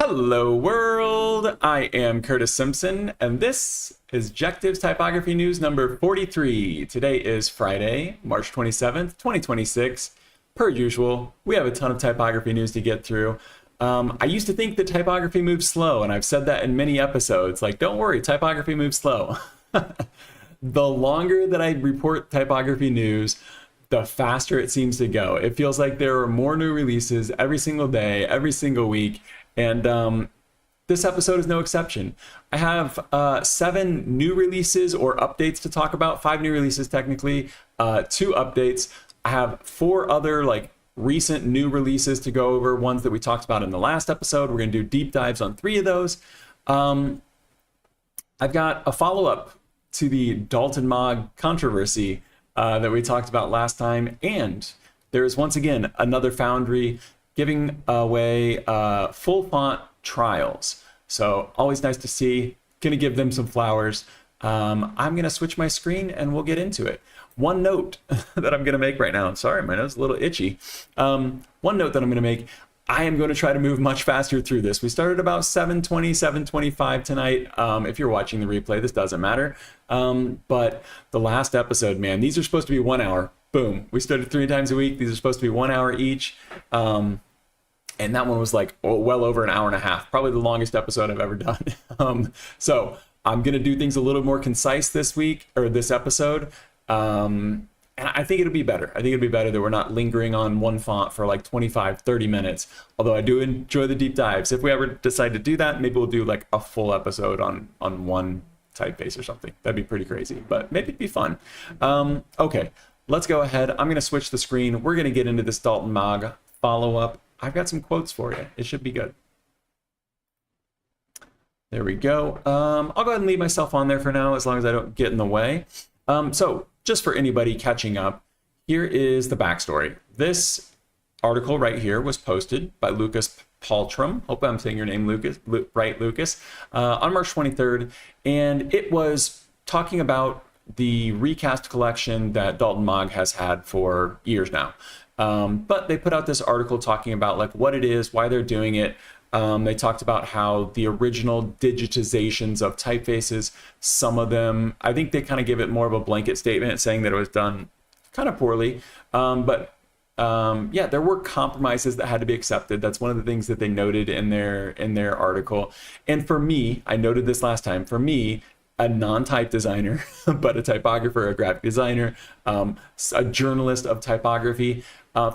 Hello world, I am Curtis Simpson, and this is Jectives Typography News number 43. Today is Friday, March 27th, 2026. Per usual, we have a ton of typography news to get through. I used to think that typography moves slow, and I've said that in many episodes, like, don't worry, typography moves slow. The longer that I report typography news, the faster it seems to go. It feels like there are more new releases every single day, every single week, and this episode is no exception. I have 7 new releases or updates to talk about, 5 new releases technically, 2 updates. I have 4 other recent new releases to go over, ones that we talked about in the last episode. We're going to do deep dives on 3 of those. I've got a follow-up to the Dalton Maag controversy that we talked about last time, and there is once again another Foundry giving away full font trials. So always nice to see. Gonna give them some flowers. I'm gonna switch my screen and we'll get into it. One note that I'm gonna make right now, sorry, my nose is a little itchy. One note that I'm gonna make, I am going to try to move much faster through this. We started about 7:20, 7:25 tonight. If you're watching the replay, this doesn't matter. But the last episode, man, these are supposed to be 1 hour. Boom. We started 3 times a week. These are supposed to be 1 hour each. And that one was well over an hour and a half, probably the longest episode I've ever done. So I'm going to do things a little more concise this week, or this episode. And I think it'll be better. I think it'll be better that we're not lingering on one font for 25, 30 minutes. Although I do enjoy the deep dives. If we ever decide to do that, maybe we'll do a full episode on one typeface or something. That'd be pretty crazy, but maybe it'd be fun. Okay, let's go ahead. I'm going to switch the screen. We're going to get into this Dalton Maag follow-up. I've got some quotes for you. It should be good. There we go. I'll go ahead and leave myself on there for now, as long as I don't get in the way. So just for anybody catching up, here is the backstory. This article right here was posted by Lucas Paltram. Hope I'm saying your name right, Lucas, on March 23rd. And it was talking about the Recast collection that Dalton Maag has had for years now. But they put out this article talking about what it is, why they're doing it. They talked about how the original digitizations of typefaces, some of them, I think they kind of give it more of a blanket statement saying that it was done kind of poorly. Yeah, there were compromises that had to be accepted. That's one of the things that they noted in their article. And for me, I noted this last time, for me, a non-type designer, but a typographer, a graphic designer, a journalist of typography.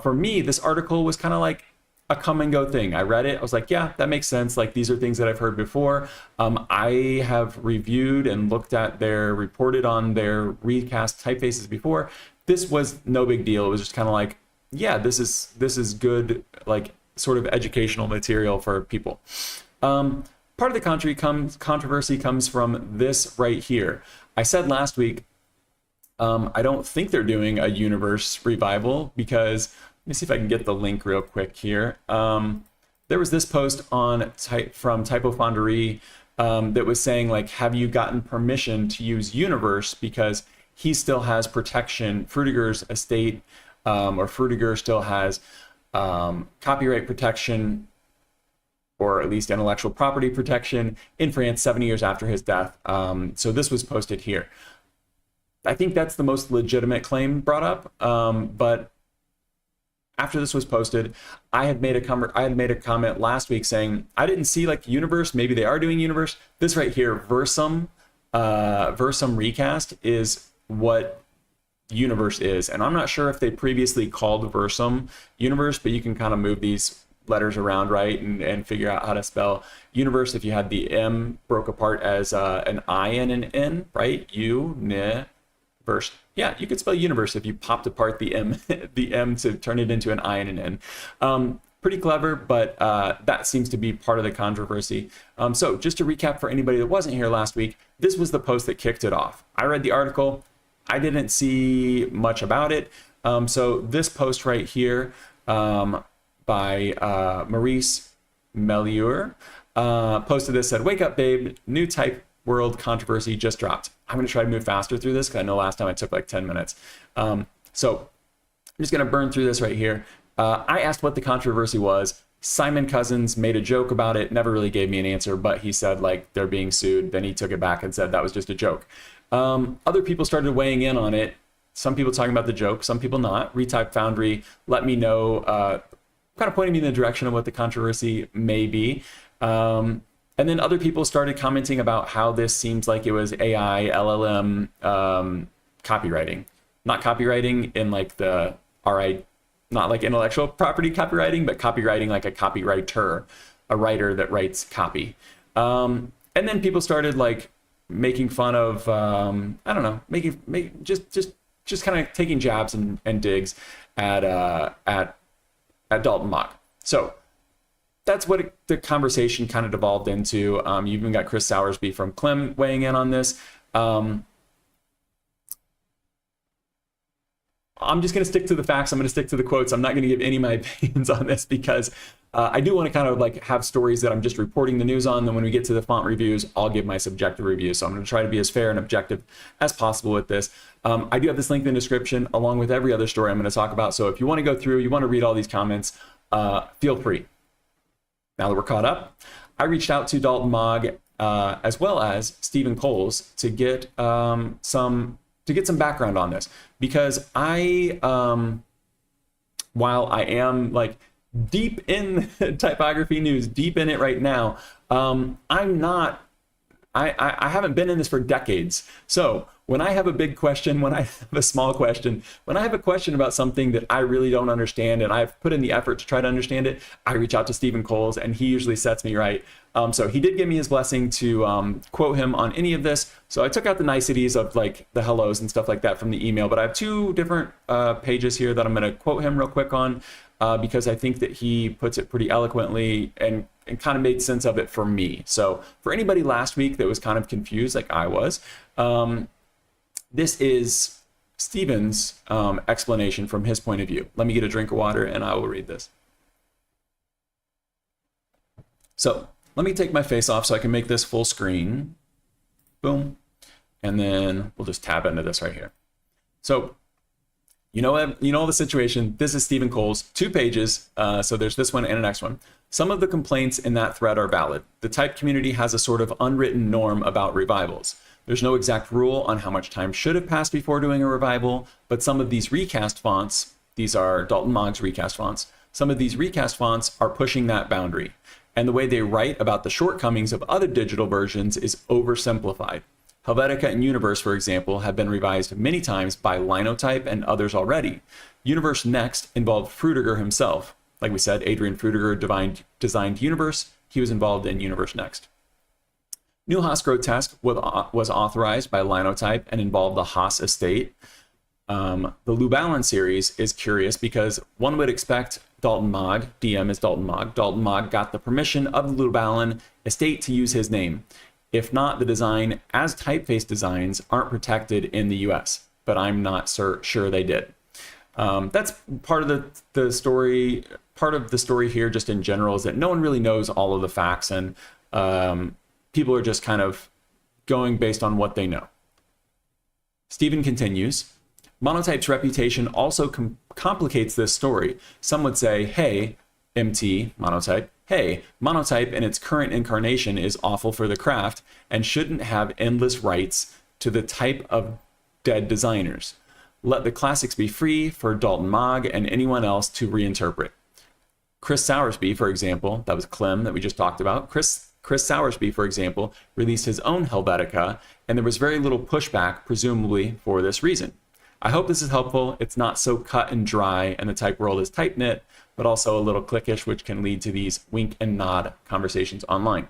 For me, this article was kind of like a come and go thing. I read it, I was like, yeah, that makes sense. These are things that I've heard before. I have reviewed and looked at reported on their recast typefaces before. This was no big deal. It was just kind of yeah, this is good, sort of educational material for people. Part of the controversy comes from this right here. I said last week, I don't think they're doing a universe revival because, let me see if I can get the link real quick here. There was this post from Foundry that was saying, have you gotten permission to use universe, because he still has protection, Frutiger's estate, or Frutiger still has copyright protection, or at least intellectual property protection in France 70 years after his death. So this was posted here. I think that's the most legitimate claim brought up. But after this was posted, I had made a comment last week saying I didn't see universe. Maybe they are doing universe. This right here, Versum Recast, is what universe is, and I'm not sure if they previously called Versum universe, but you can kind of move these letters around, right, and figure out how to spell universe. If you had the M broke apart as an I and an N, right? Verse. Yeah, you could spell universe if you popped apart the M, the M to turn it into an I and an N. Pretty clever, but that seems to be part of the controversy. So just to recap for anybody that wasn't here last week, this was the post that kicked it off. I read the article. I didn't see much about it. So this post right here, by Maurice Melior, posted this, said, "Wake up, babe, new type world controversy just dropped." I'm going to try to move faster through this because I know last time I took 10 minutes. So I'm just going to burn through this right here. I asked what the controversy was. Simon Cousins made a joke about it, never really gave me an answer, but he said like they're being sued. Then he took it back and said that was just a joke. Other people started weighing in on it. Some people talking about the joke, some people not. Retype Foundry let me know, kind of pointing me in the direction of what the controversy may be. And then other people started commenting about how this seems like it was AI, LLM copywriting. Not copywriting in like the RI, not like intellectual property copywriting, but copywriting like a copywriter, a writer that writes copy. And then people started like making fun of, I don't know, just kind of taking jabs and digs at Dalton Maag. So that's what the conversation kind of devolved into. You even got Chris Soursby from Clem weighing in on this. I'm just going to stick to the facts. I'm going to stick to the quotes. I'm not going to give any of my opinions on this because I do want to kind of like have stories that I'm just reporting the news on. Then when we get to the font reviews, I'll give my subjective review. So I'm going to try to be as fair and objective as possible with this. I do have this link in the description along with every other story I'm going to talk about. So if you want to go through, you want to read all these comments, feel free. Now that we're caught up, I reached out to Dalton Maag as well as Stephen Coles to get some background on this, because while I am like deep in typography news, deep in it right now, I haven't been in this for decades. So when I have a big question, when I have a small question, when I have a question about something that I really don't understand and I've put in the effort to try to understand it, I reach out to Stephen Coles and he usually sets me right. So he did give me his blessing to quote him on any of this. So I took out the niceties of like the hellos and stuff like that from the email, but I have two different pages here that I'm going to quote him real quick on because I think that he puts it pretty eloquently and kind of made sense of it for me. So for anybody last week that was kind of confused like I was, this is Stephen's explanation from his point of view. Let me get a drink of water and I will read this. So let me take my face off so I can make this full screen. Boom. And then we'll just tab into this right here. So you know the situation. This is Stephen Coles, 2 pages. So there's this one and the next one. Some of the complaints in that thread are valid. The type community has a sort of unwritten norm about revivals. There's no exact rule on how much time should have passed before doing a revival, but some of these recast fonts, these are Dalton Maag's recast fonts, some of these recast fonts are pushing that boundary. And the way they write about the shortcomings of other digital versions is oversimplified. Helvetica and Universe, for example, have been revised many times by Linotype and others already. Universe Next involved Frutiger himself. Like we said, Adrian Frutiger designed Universe. He was involved in Universe Next. New Haas Grotesque was authorized by Linotype and involved the Haas estate. The Lubalin series is curious because one would expect Dalton Maag, DM is Dalton Maag. Dalton Maag got the permission of the Lubalin estate to use his name. If not, the design as typeface designs aren't protected in the US, but I'm not sure they did. That's part of the story. Part of the story here, just in general, is that no one really knows all of the facts, and people are just kind of going based on what they know. Stephen continues, Monotype's reputation also complicates this story. Some would say, hey, MT, Monotype, hey, Monotype in its current incarnation is awful for the craft and shouldn't have endless rights to the type of dead designers. Let the classics be free for Dalton Maag and anyone else to reinterpret. Chris Soursby, for example, that was Clem that we just talked about. Chris Soursby, for example, released his own Helvetica, and there was very little pushback, presumably for this reason. I hope this is helpful. It's not so cut and dry, and the type world is tight-knit, but also a little cliquish, which can lead to these wink and nod conversations online.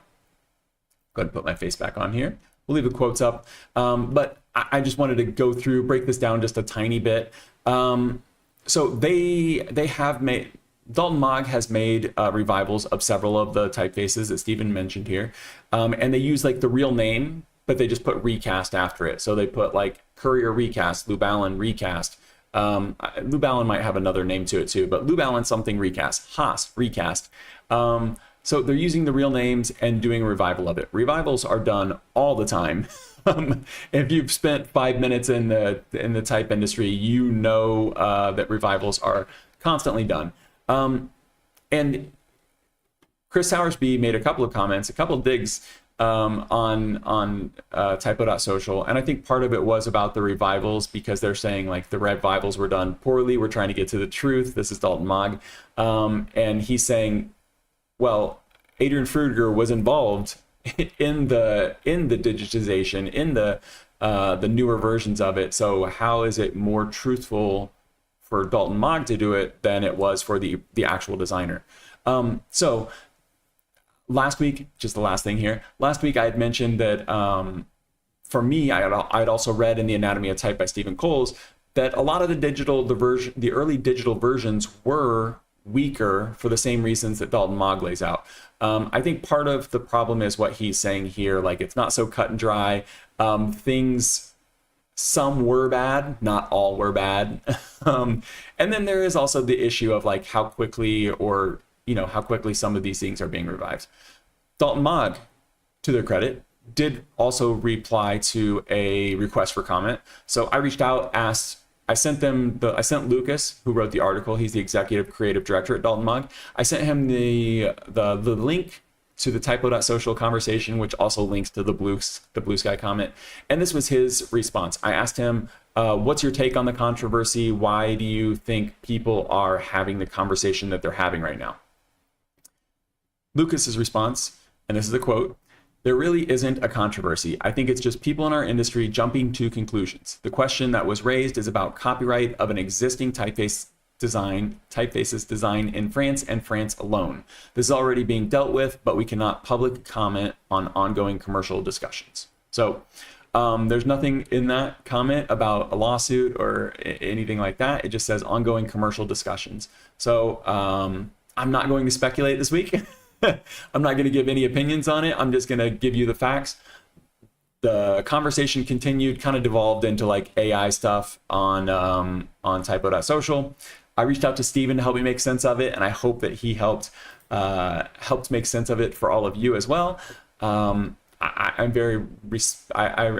Go ahead and put my face back on here. We'll leave the quotes up, but I just wanted to break this down just a tiny bit. So they have made, Dalton Maag has made revivals of several of the typefaces that Stephen mentioned here, and they use like the real name, but they just put recast after it. So they put like Courier Recast, Lubalin Recast. Lubalin might have another name to it too, but Lubalin something Recast, Haas Recast. So they're using the real names and doing a revival of it. Revivals are done all the time. If you've spent 5 minutes in the type industry, you know that revivals are constantly done. And Chris Sowersby made a couple of comments, a couple of digs on typo.social, and I think part of it was about the revivals, because they're saying like the revivals were done poorly. We're trying to get to the truth. This is Dalton Maag, and he's saying, well, Adrian Fruger was involved in the digitization, in the newer versions of it. So how is it more truthful for Dalton Maag to do it than it was for the actual designer? So last week, just the last thing here, last week I had mentioned that for me, I'd also read in The Anatomy of Type by Stephen Coles that a lot of the early digital versions were weaker for the same reasons that Dalton Maag lays out. I think part of the problem is what he's saying here, like it's not so cut and dry. Things, some were bad, not all were bad. And then there is also the issue of like how quickly how quickly some of these things are being revived. Dalton Maag, to their credit, did also reply to a request for comment. So I reached out, I sent Lucas, who wrote the article. He's the executive creative director at Dalton Maag. I sent him the link to the typo.social conversation, which also links to the blue sky comment. And this was his response. I asked him, what's your take on the controversy? Why do you think people are having the conversation that they're having right now? Lucas's response, and this is a quote, "There really isn't a controversy. I think it's just people in our industry jumping to conclusions. The question that was raised is about copyright of an existing typeface's design in France and France alone. This is already being dealt with, but we cannot publicly comment on ongoing commercial discussions." So there's nothing in that comment about a lawsuit or anything like that. It just says ongoing commercial discussions. So I'm not going to speculate this week. I'm not going to give any opinions on it. I'm just going to give you the facts. The conversation continued, kind of devolved into like AI stuff on typo.social. I reached out to Steven to help me make sense of it, and I hope that he helped make sense of it for all of you as well. I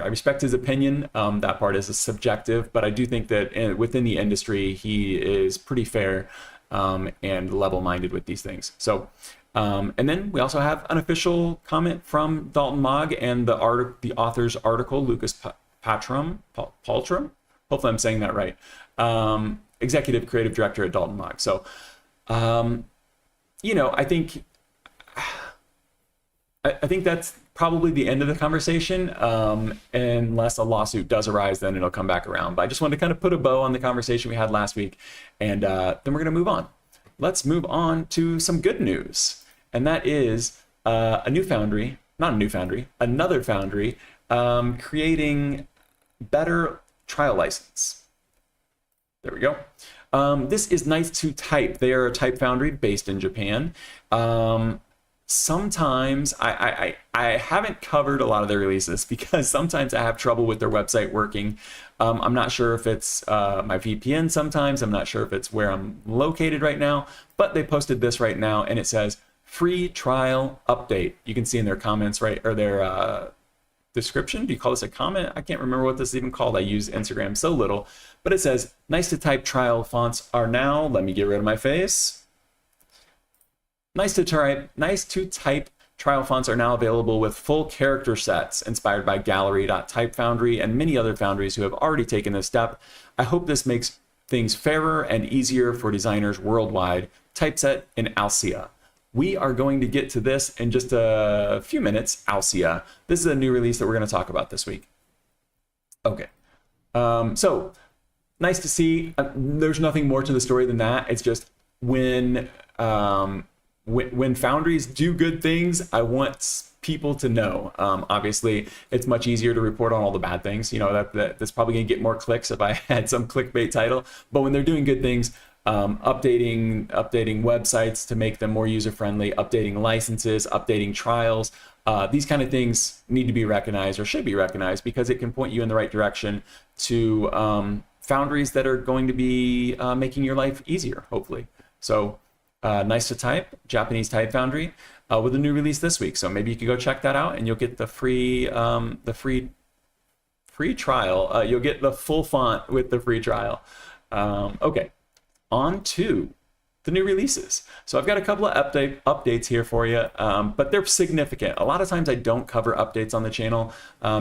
respect his opinion. That part is subjective, but I do think that within the industry, he is pretty fair and level-minded with these things. So. And then we also have an official comment from Dalton Maag and the author's article, Lucas Paltram. Hopefully I'm saying that right. Executive creative director at Dalton Maag. So, I think that's probably the end of the conversation. Unless a lawsuit does arise, then it'll come back around. But I just wanted to kind of put a bow on the conversation we had last week, and then we're going to move on. Let's move on to some good news. And that is another Foundry creating better trial license. There we go. This is Nice to Type. They are a type foundry based in Japan. Sometimes I haven't covered a lot of their releases because sometimes I have trouble with their website working. I'm not sure if it's my VPN sometimes. I'm not sure if it's where I'm located right now, but they posted this right now and it says free trial update. You can see in their comments, right, or their description. Do you call this a comment? I can't remember what this is even called. I use Instagram so little, but it says Nice to Type trial fonts are now, let me get rid of my face. Nice to Type trial fonts are now available with full character sets inspired by Gallery.Type Foundry and many other foundries who have already taken this step. I hope this makes things fairer and easier for designers worldwide. Typeset in Alcea. We are going to get to this in just a few minutes. Alcea. This is a new release that we're going to talk about this week. Okay. So nice to see. There's nothing more to the story than that. It's just when foundries do good things, I want people to know. Obviously, it's much easier to report on all the bad things. You know, that's probably going to get more clicks if I had some clickbait title. But when they're doing good things, updating websites to make them more user-friendly, updating licenses, updating trials, these kind of things need to be recognized or should be recognized because it can point you in the right direction to foundries that are going to be making your life easier, hopefully. So Nice to Type, Japanese type foundry, with a new release this week. So maybe you can go check that out and you'll get the free trial. You'll get the full font with the free trial. Okay. On to the new releases. So I've got a couple of updates here for you, but they're significant. A lot of times I don't cover updates on the channel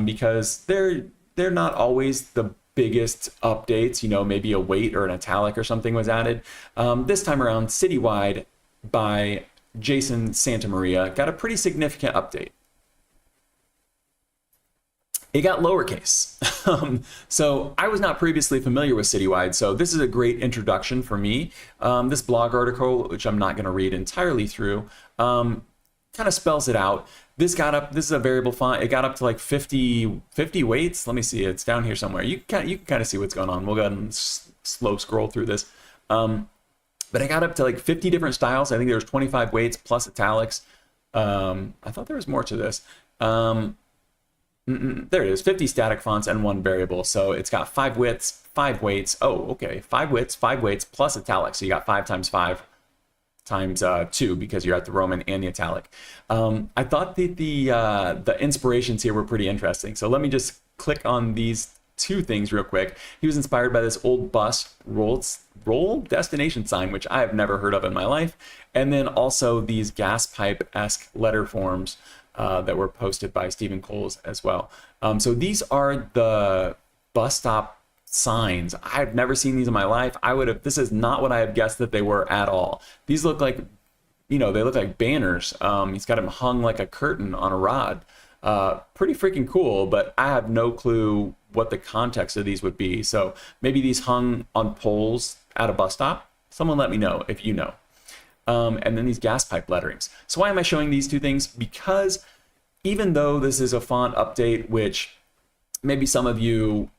because they're not always the biggest updates. You know, maybe a weight or an italic or something was added. This time around, Citywide by Jason Santamaria got a pretty significant update. It got lowercase. So I was not previously familiar with Citywide, so this is a great introduction for me. This blog article, which I'm not going to read entirely through, kind of spells it out. This is a variable font. It got up to like 50 weights. Let me see. It's down here somewhere. You can kind of see what's going on. We'll go ahead and slow scroll through this. But I got up to like 50 different styles. I think there was 25 weights plus italics. I thought there was more to this. There it is, 50 static fonts and 1 variable. So it's got 5 widths, 5 weights. Oh, okay, 5 widths, 5 weights plus italics. So you got 5 times 5 times 2 because you're at the Roman and the italic. I thought that the inspirations here were pretty interesting. So let me just click on these 2 things real quick. He was inspired by this old bus roll destination sign, which I have never heard of in my life. And then also these gas pipe-esque letter forms that were posted by Stephen Coles as well. So these are the bus stop signs. I've never seen these in my life. This is not what I have guessed that they were at all. These look like, they look like banners. He's got them hung like a curtain on a rod. Pretty freaking cool, but I have no clue what the context of these would be. So maybe these hung on poles at a bus stop. Someone let me know if you know. And then these gas pipe letterings. So why am I showing these 2 things? Because even though this is a font update, which maybe some of you,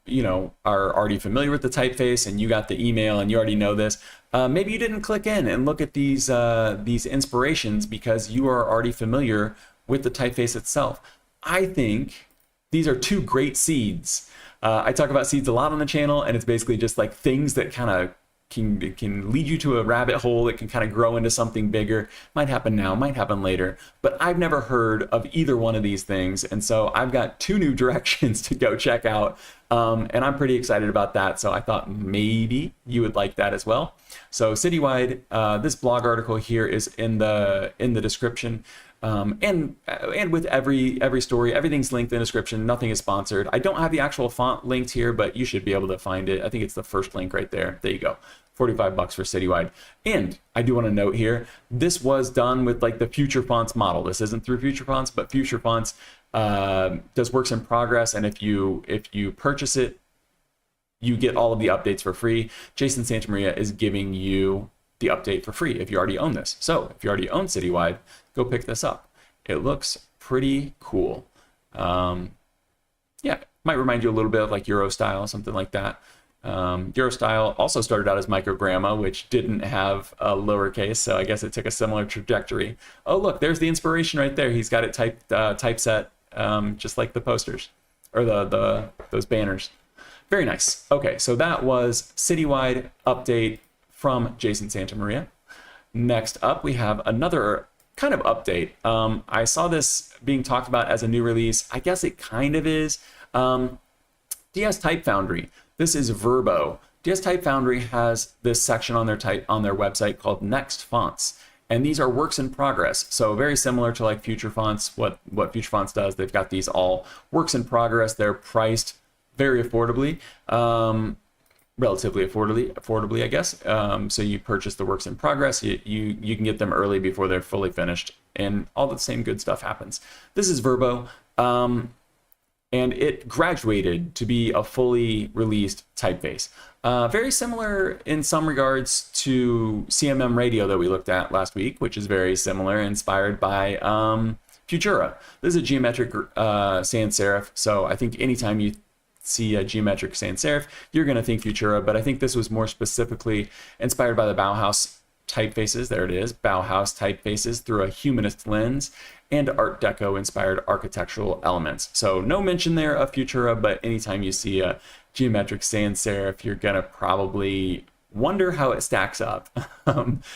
are already familiar with the typeface and you got the email and you already know this, maybe you didn't click in and look at these inspirations because you are already familiar with the typeface itself. I think these are 2 great seeds. I talk about seeds a lot on the channel, and it's basically just like things that kind of can lead you to a rabbit hole. It can kind of grow into something bigger. Might happen now, might happen later, but I've never heard of either one of these things. And so I've got 2 new directions to go check out. And I'm pretty excited about that. So I thought maybe you would like that as well. So Citywide, this blog article here is in the description. And with every story, everything's linked in the description. Nothing is sponsored. I don't have the actual font linked here, but you should be able to find it. I think it's the first link right there. There you go. $45 for Citywide. And I do want to note here, this was done with like the Future Fonts model. This isn't through Future Fonts, but Future Fonts does works in progress. And if you purchase it, you get all of the updates for free. Jason Santamaria is giving you the update for free if you already own this. So if you already own Citywide, go pick this up. It looks pretty cool. Yeah, might remind you a little bit of like Euro style, something like that. Euro style also started out as microgramma, which didn't have a lowercase, so I guess it took a similar trajectory. Oh, look, there's the inspiration right there. He's got it typeset, just like the posters or those banners. Very nice. Okay, so that was Citywide update from Jason Santamaria. Next up, we have another kind of update. I saw this being talked about as a new release. I guess it kind of is. DSType Foundry. This is Verbo. DSType Foundry has this section on their website called Next Fonts. And these are works in progress. So very similar to like Future Fonts, what Future Fonts does. They've got these all works in progress. They're priced very affordably. Relatively affordably, I guess. So you purchase the works in progress, you can get them early before they're fully finished, and all the same good stuff happens. This is Verbo, and it graduated to be a fully released typeface. Very similar in some regards to CMM Radio that we looked at last week, which is very similar, inspired by Futura. This is a geometric sans serif, so I think anytime you see a geometric sans serif, you're going to think Futura, but I think this was more specifically inspired by the Bauhaus typefaces. There it is, Bauhaus typefaces through a humanist lens and Art Deco inspired architectural elements. So no mention there of Futura, but anytime you see a geometric sans serif, you're going to probably wonder how it stacks up.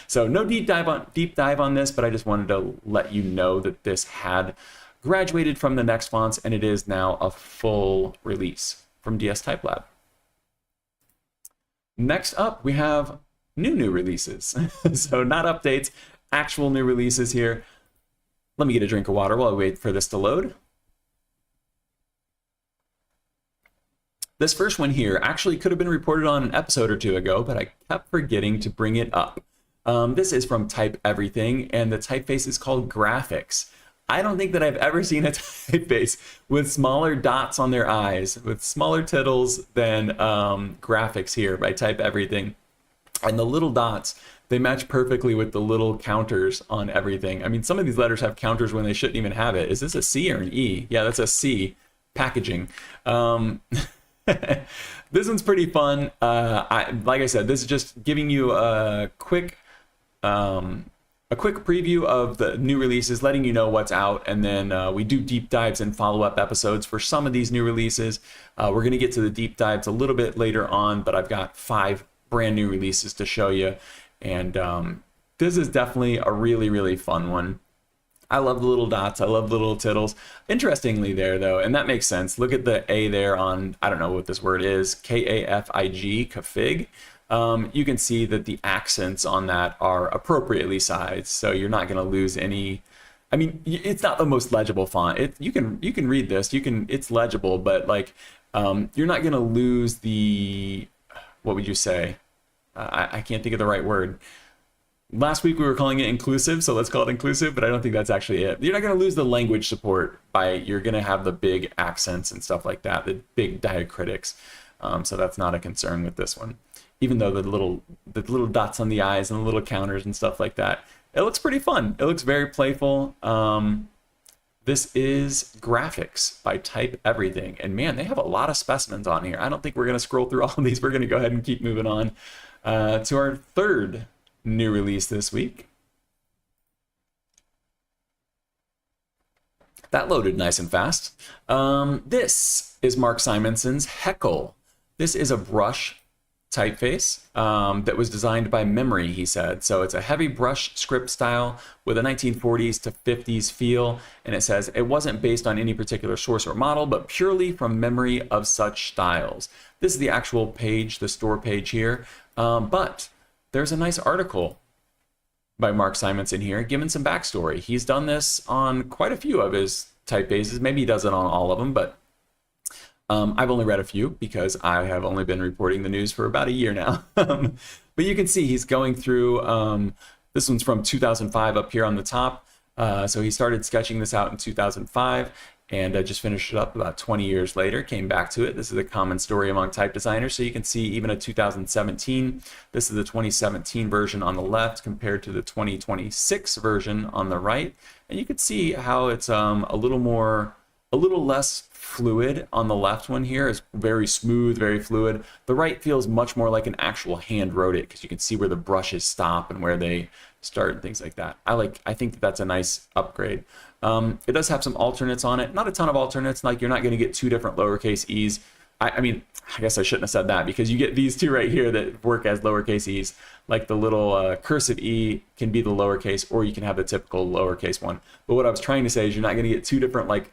So no deep dive on this, but I just wanted to let you know that this had graduated from the Next Fonts, and it is now a full release from DSType Lab. Next up, we have new releases. So not updates, actual new releases here. Let me get a drink of water while I wait for this to load. This first one here actually could have been reported on an episode or two ago, but I kept forgetting to bring it up. This is from Typeverything, and the typeface is called Graphics. I don't think that I've ever seen a typeface with smaller dots on their eyes, with smaller tittles than Graphics here by Typeverything. And the little dots, they match perfectly with the little counters on everything. I mean, some of these letters have counters when they shouldn't even have it. Is this a C or an E? Yeah, that's a C. Packaging. This one's pretty fun. Like I said, this is just giving you a quick preview of the new releases, letting you know what's out, and then we do deep dives and follow-up episodes for some of these new releases. We're going to get to the deep dives a little bit later on, but I've got 5 brand new releases to show you, and this is definitely a really, really fun one. I love the little dots. I love the little tittles. Interestingly there, though, and that makes sense. Look at the A there on, I don't know what this word is, K-A-F-I-G, Kafig. You can see that the accents on that are appropriately sized, so you're not going to lose any. I mean, it's not the most legible font. You can read this. It's legible, but like you're not going to lose the, what would you say? I can't think of the right word. Last week we were calling it inclusive, so let's call it inclusive, but I don't think that's actually it. You're not going to lose the language support you're going to have the big accents and stuff like that, the big diacritics. So that's not a concern with this one. Even though the little dots on the eyes and the little counters and stuff like that, it looks pretty fun. It looks very playful. This is Graphics by Typeverything, and man, they have a lot of specimens on here. I don't think we're going to scroll through all of these. We're going to go ahead and keep moving on to our third new release this week. That loaded nice and fast. This is Mark Simonson's Heckle. This is a brush typeface that was designed by memory, he said. So it's a heavy brush script style with a 1940s to 50s feel, and it says it wasn't based on any particular source or model, but purely from memory of such styles. This is the actual page, the store page here, but there's a nice article by Mark Simonson here, giving some backstory. He's done this on quite a few of his typefaces. Maybe he does it on all of them, but I've only read a few because I have only been reporting the news for about a year now. But you can see he's going through, this one's from 2005 up here on the top. So he started sketching this out in 2005 and just finished it up about 20 years later, came back to it. This is a common story among type designers. So you can see even a 2017, this is the 2017 version on the left compared to the 2026 version on the right. And you can see how it's a little less fluid on the left one here. Is very smooth, very fluid. The right feels much more like an actual hand wrote it because you can see where the brushes stop and where they start and things like that. I think that's a nice upgrade. It does have some alternates on it. Not a ton of alternates. Like you're not going to get 2 different lowercase e's. I mean, I guess I shouldn't have said that because you get these 2 right here that work as lowercase e's. Like the little cursive e can be the lowercase, or you can have the typical lowercase one. But what I was trying to say is you're not going to get 2 different like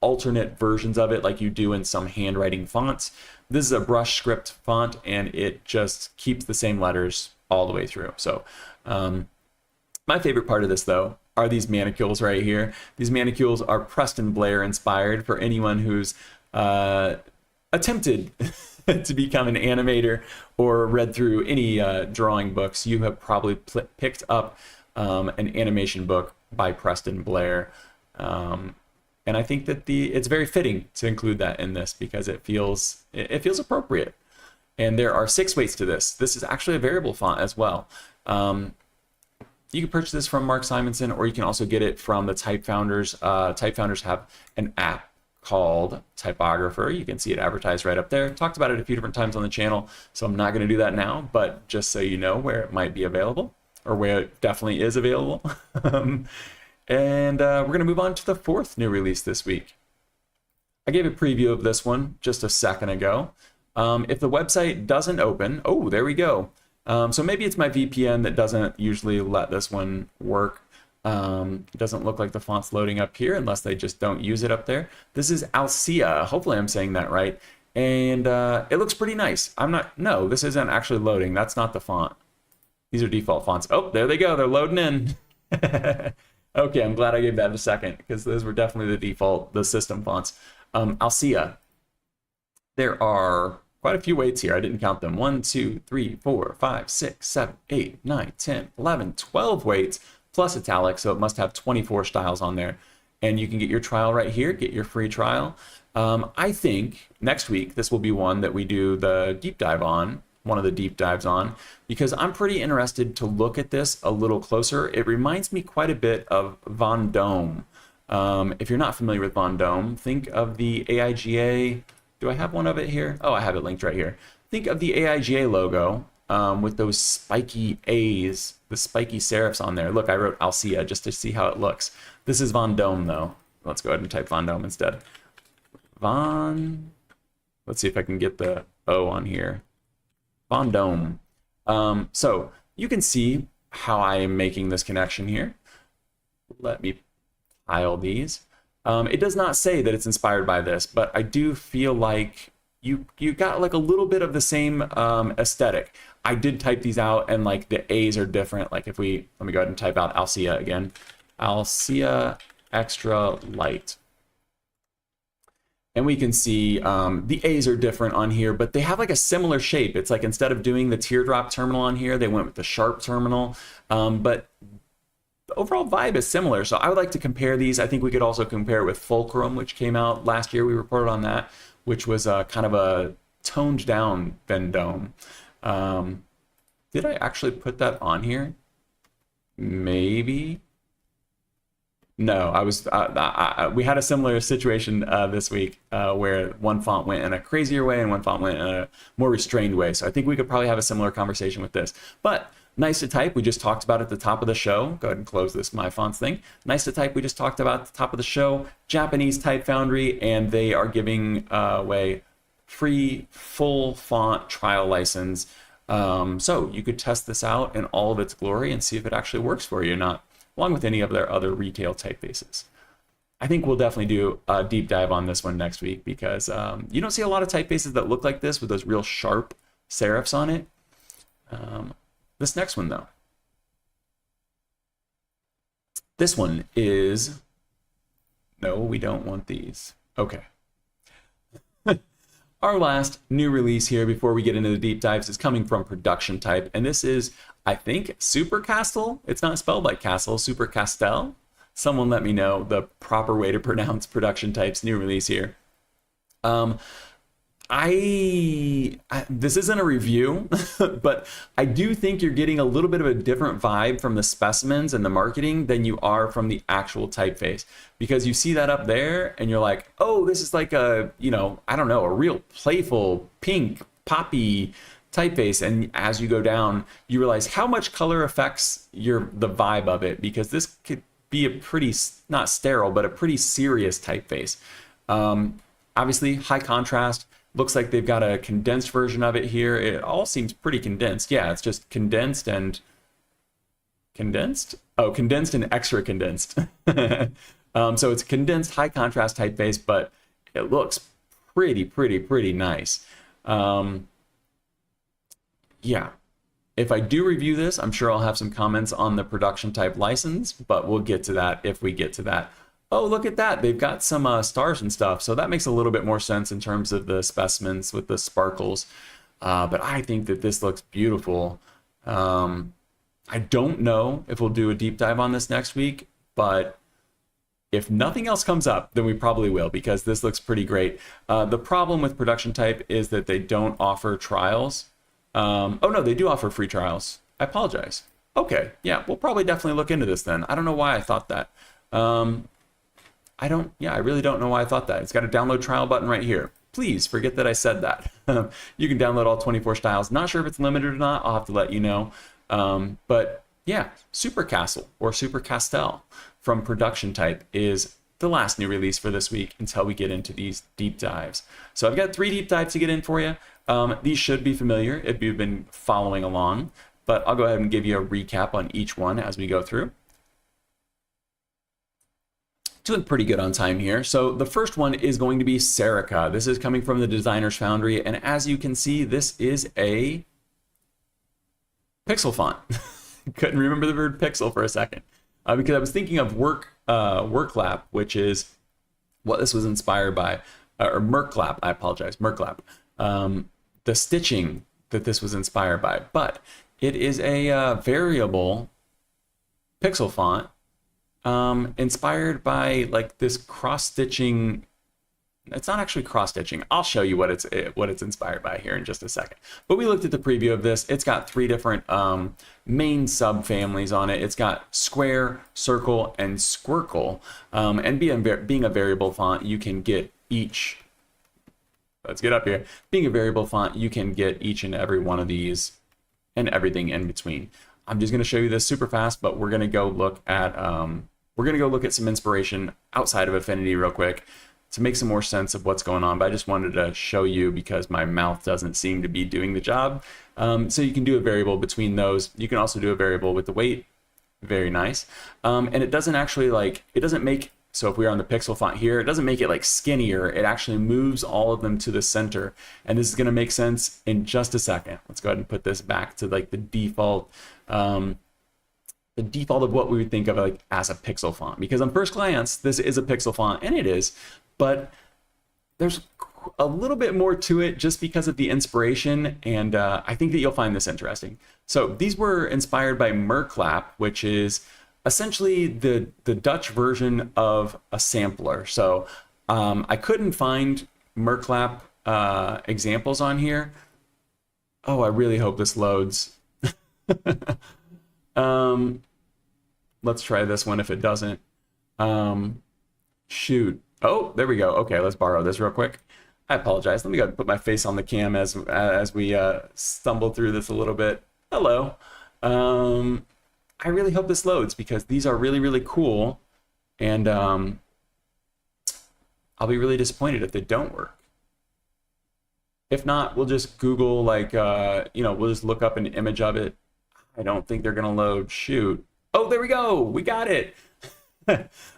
alternate versions of it like you do in some handwriting fonts. This is a brush script font, and it just keeps the same letters all the way through. So my favorite part of this, though, are these manicules right here. These manicules are Preston Blair inspired. For anyone who's attempted to become an animator or read through any drawing books, you have probably picked up an animation book by Preston Blair. And I think that it's very fitting to include that in this because it feels appropriate. And there are 6 weights to this. This is actually a variable font as well. You can purchase this from Mark Simonson, or you can also get it from the Type Founders. Type Founders have an app called Typographer. You can see it advertised right up there. Talked about it a few different times on the channel, so I'm not going to do that now, but just so you know where it might be available, or where it definitely is available. And we're going to move on to the 4th new release this week. I gave a preview of this one just a second ago. If the website doesn't open, oh, there we go. So maybe it's my VPN that doesn't usually let this one work. It doesn't look like the font's loading up here unless they just don't use it up there. This is Alcea. Hopefully I'm saying that right. And it looks pretty nice. No, this isn't actually loading. That's not the font. These are default fonts. Oh, there they go. They're loading in. Okay, I'm glad I gave that a second because those were definitely the default, the system fonts. Alcea. There are quite a few weights here. I didn't count them. 1, 2, 3, 4, 5, 6, 7, 8, 9, 10, 11, 12 weights plus italic. So it must have 24 styles on there. And you can get your trial right here, get your free trial. I think next week, this will be one that we do the deep dive on, one of the deep dives on, because I'm pretty interested to look at this a little closer. It reminds me quite a bit of Von Dome. If you're not familiar with Von Dome, think of the AIGA. Do I have one of it here? Oh, I have it linked right here. Think of the AIGA logo with those spiky A's, the spiky serifs on there. Look, I wrote Alcea just to see how it looks. This is Von Dome, though. Let's go ahead and type Von Dome instead. Let's see if I can get the O on here. Von Dome. So you can see how I am making this connection here. Let me tile these. It does not say that it's inspired by this, but I do feel like you got like a little bit of the same aesthetic. I did type these out, and like the A's are different. Like if let me go ahead and type out Alcea again. Alcea extra light. And we can see the A's are different on here, but they have like a similar shape. It's like instead of doing the teardrop terminal on here, they went with the sharp terminal. But the overall vibe is similar. So I would like to compare these. I think we could also compare it with Fulcrum, which came out last year. We reported on that, which was kind of a toned down Vendome. Did I actually put that on here? Maybe. No, we had a similar situation this week where one font went in a crazier way and one font went in a more restrained way. So I think we could probably have a similar conversation with this. But Nice to Type, we just talked about at the top of the show. Go ahead and close this My Fonts thing. Nice to Type, we just talked about at the top of the show. Japanese type Foundry, and they are giving away free full font trial license. So you could test this out in all of its glory and see if it actually works for you or not, along with any of their other retail typefaces. I think we'll definitely do a deep dive on this one next week because you don't see a lot of typefaces that look like this with those real sharp serifs on it. This next one, though. This one is... No, we don't want these. Okay. Our last new release here before we get into the deep dives is coming from Production Type, and this is, I think, Super Castel. It's not spelled like Castle, Super Castel. Someone let me know the proper way to pronounce Production Type's new release here. This isn't a review, but I do think you're getting a little bit of a different vibe from the specimens and the marketing than you are from the actual typeface, because you see that up there and you're like, oh, this is like a, I don't know, a real playful pink poppy typeface. And as you go down, you realize how much color affects the vibe of it, because this could be a pretty, not sterile, but a pretty serious typeface. Obviously high contrast. Looks like they've got a condensed version of it here. It all seems pretty condensed. Yeah, it's just condensed and condensed. Oh, condensed and extra condensed. So it's condensed high contrast typeface, but it looks pretty nice. Yeah. If I do review this, I'm sure I'll have some comments on the Production Type license, but we'll get to that if we get to that. Oh, look at that. They've got some stars and stuff. So that makes a little bit more sense in terms of the specimens with the sparkles. But I think that this looks beautiful. I don't know if we'll do a deep dive on this next week, but if nothing else comes up, then we probably will, because this looks pretty great. The problem with Production Type is that they don't offer trials. Oh, no, they do offer free trials. I apologize. Okay, yeah, we'll probably definitely look into this then. I don't know why I thought that. I really don't know why I thought that. It's got a download trial button right here. Please forget that I said that. You can download all 24 styles. Not sure if it's limited or not. I'll have to let you know. But yeah, Super Castle or Super Castel from Production Type is the last new release for this week until we get into these deep dives. So I've got 3 deep dives to get in for you. These should be familiar if you've been following along, but I'll go ahead and give you a recap on each one as we go through. Doing pretty good on time here. So the first one is going to be Serica. This is coming from the Designer's Foundry, and as you can see, this is a pixel font. Couldn't remember the word pixel for a second because I was thinking of worklap, which is what this was inspired by, or merklap. I apologize, merklap. The stitching that this was inspired by, but it is a variable pixel font inspired by like this cross stitching. It's not actually cross stitching. I'll show you what it's inspired by here in just a second. But we looked at the preview of this. It's got 3 different main subfamilies on it. It's got square, circle, and squircle. And being a variable font, you can get each. Let's get up here. Being a variable font, you can get each and every one of these and everything in between. I'm just going to show you this super fast, but we're going to go look at some inspiration outside of Affinity real quick to make some more sense of what's going on. But I just wanted to show you because my mouth doesn't seem to be doing the job. So you can do a variable between those. You can also do a variable with the weight. Very nice. And it doesn't actually it doesn't make, so if we are on the pixel font here, it doesn't make it like skinnier. It actually moves all of them to the center. And this is going to make sense in just a second. Let's go ahead and put this back to like the default of what we would think of like as a pixel font, because on first glance this is a pixel font, and it is, but there's a little bit more to it just because of the inspiration, and I think that you'll find this interesting. So these were inspired by merklap, which is essentially the Dutch version of a sampler. So I couldn't find merklap examples on here. Oh, I really hope this loads. Let's try this one if it doesn't. Shoot. Oh, there we go. Okay, let's borrow this real quick. I apologize. Let me go ahead and put my face on the cam as we stumble through this a little bit. Hello. I really hope this loads because these are really, really cool. And I'll be really disappointed if they don't work. If not, we'll just Google, like, we'll just look up an image of it. I don't think they're going to load. Shoot. Oh, there we go. We got it.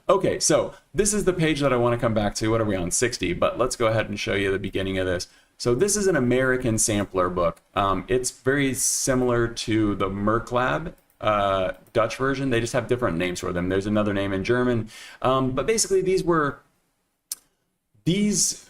Okay, so this is the page that I want to come back to. What are we on? 60. But let's go ahead and show you the beginning of this. So this is an American sampler book. It's very similar to the merklap Dutch version. They just have different names for them. There's another name in German. But basically these were things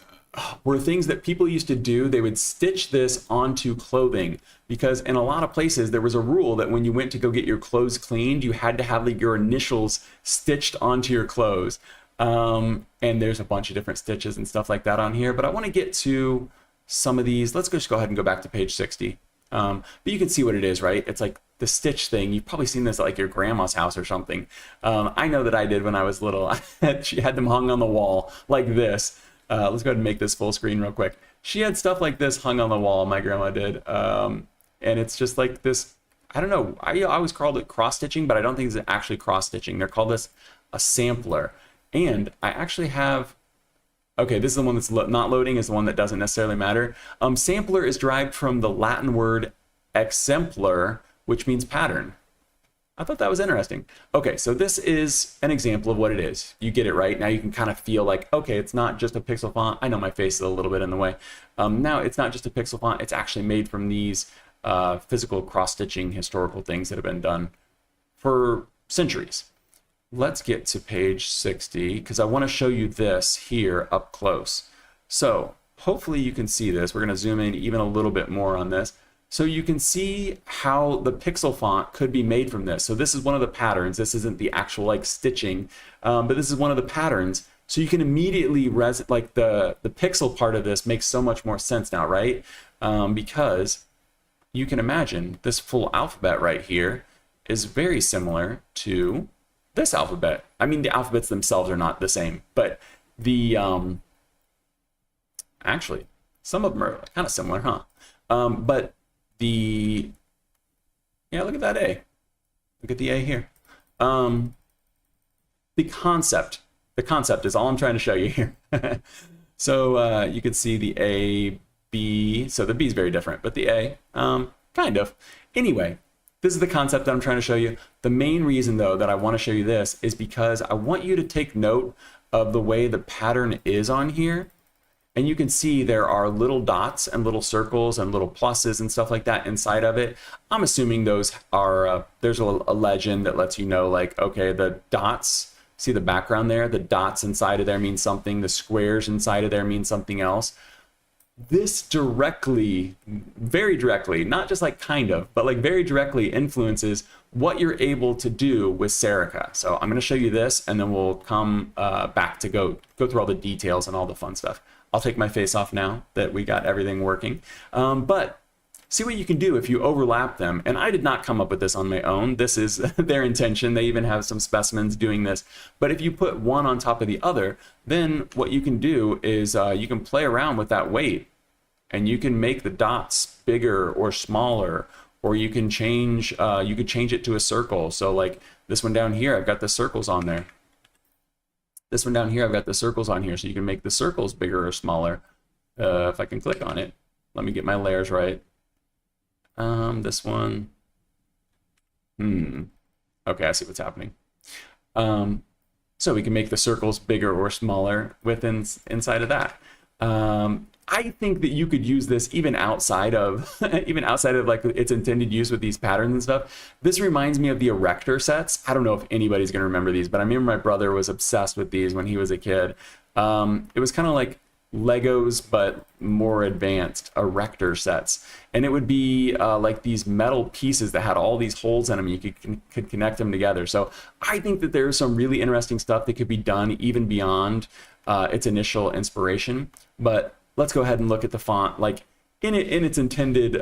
that people used to do. They would stitch this onto clothing because in a lot of places there was a rule that when you went to go get your clothes cleaned, you had to have like your initials stitched onto your clothes. And there's a bunch of different stitches and stuff like that on here, but I want to get to some of these. Let's just go ahead and go back to page 60. But you can see what it is, right? It's like the stitch thing. You've probably seen this at like your grandma's house or something. I know that I did when I was little. She had them hung on the wall like this. Let's go ahead and make this full screen real quick. She had stuff like this hung on the wall, my grandma did. And it's just like this, I don't know, I always called it cross-stitching, but I don't think it's actually cross-stitching. They're called this a sampler. And I actually have, okay, this is the one that's not loading, is the one that doesn't necessarily matter. Sampler is derived from the Latin word exemplar, which means pattern. I thought that was interesting. Okay, so this is an example of what it is. You get it right. Now you can kind of feel like, okay, it's not just a pixel font. I know my face is a little bit in the way. Now it's not just a pixel font. It's actually made from these physical cross-stitching historical things that have been done for centuries. Let's get to page 60 because I want to show you this here up close. So hopefully you can see this. We're going to zoom in even a little bit more on this. So you can see how the pixel font could be made from this. So this is one of the patterns. This isn't the actual like stitching, but this is one of the patterns. So you can immediately like the pixel part of this makes so much more sense now, right? Because you can imagine this full alphabet right here is very similar to this alphabet. I mean, the alphabets themselves are not the same, but the actually some of them are kind of similar, huh? But yeah, look at that A. Look at the A here. The concept is all I'm trying to show you here. So you can see the A, B. So the B is very different, but the A, kind of. Anyway, this is the concept that I'm trying to show you. The main reason, though, that I want to show you this is because I want you to take note of the way the pattern is on here. And you can see there are little dots and little circles and little pluses and stuff like that inside of it. I'm assuming those are, there's a legend that lets you know, like, okay, the dots, see the background there? The dots inside of there mean something. The squares inside of there mean something else. This directly, very directly, not just like kind of, but like very directly influences what you're able to do with Serica. So I'm going to show you this, and then we'll come back to go through all the details and all the fun stuff. I'll take my face off now that we got everything working. But see what you can do if you overlap them. And I did not come up with this on my own. This is their intention. They even have some specimens doing this. But if you put one on top of the other, then what you can do is you can play around with that weight. And you can make the dots bigger or smaller, or you can change it to a circle. So like this one down here, I've got the circles on there. This one down here, I've got the circles on here, so you can make the circles bigger or smaller. If I can click on it, let me get my layers right. This one, okay, I see what's happening. So we can make the circles bigger or smaller inside of that. I think that you could use this even outside of like its intended use with these patterns and stuff. This reminds me of the erector sets. I don't know if anybody's going to remember these, but I remember my brother was obsessed with these when he was a kid. It was kind of like Legos, but more advanced erector sets. And it would be like these metal pieces that had all these holes in them. You could connect them together. So I think that there's some really interesting stuff that could be done even beyond its initial inspiration. But let's go ahead and look at the font, like in its intended,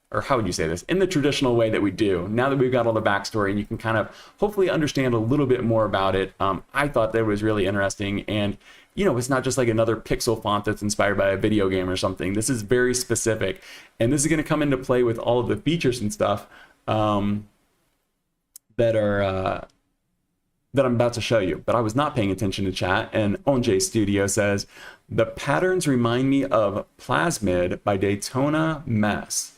or how would you say this? In the traditional way that we do. Now that we've got all the backstory and you can kind of hopefully understand a little bit more about it, I thought that was really interesting. And, you know, it's not just like another pixel font that's inspired by a video game or something. This is very specific. And this is going to come into play with all of the features and stuff that I'm about to show you. But I was not paying attention to chat, and Onjay Studio says, the patterns remind me of Plasmid by Daytona Mess.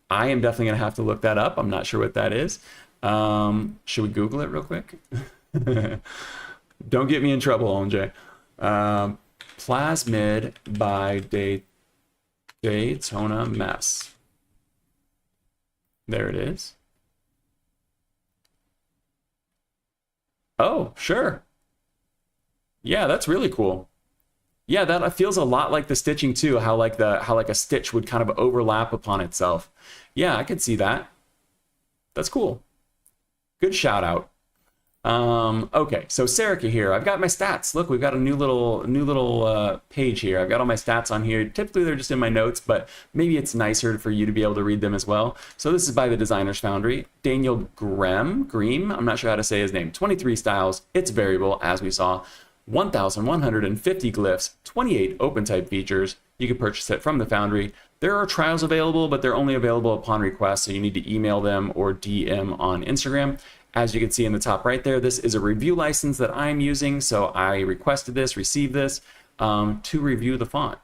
I am definitely going to have to look that up. I'm not sure what that is. Should we Google it real quick? Don't get me in trouble, Onjay. Plasmid by Daytona Mess. There it is. Oh, sure. Yeah, that's really cool. Yeah, that feels a lot like the stitching too, how like a stitch would kind of overlap upon itself. Yeah, I could see that. That's cool. Good shout out. Okay, so Serica here. I've got my stats. Look, we've got a new little page here. I've got all my stats on here. Typically they're just in my notes, but maybe it's nicer for you to be able to read them as well. So this is by the Designer's Foundry. Daniel Greem, I'm not sure how to say his name. 23 styles. It's variable, as we saw. 1,150 glyphs, 28 OpenType features. You can purchase it from the Foundry. There are trials available, but they're only available upon request, so you need to email them or DM on Instagram. As you can see in the top right there, this is a review license that I'm using, so I requested this, received this to review the font.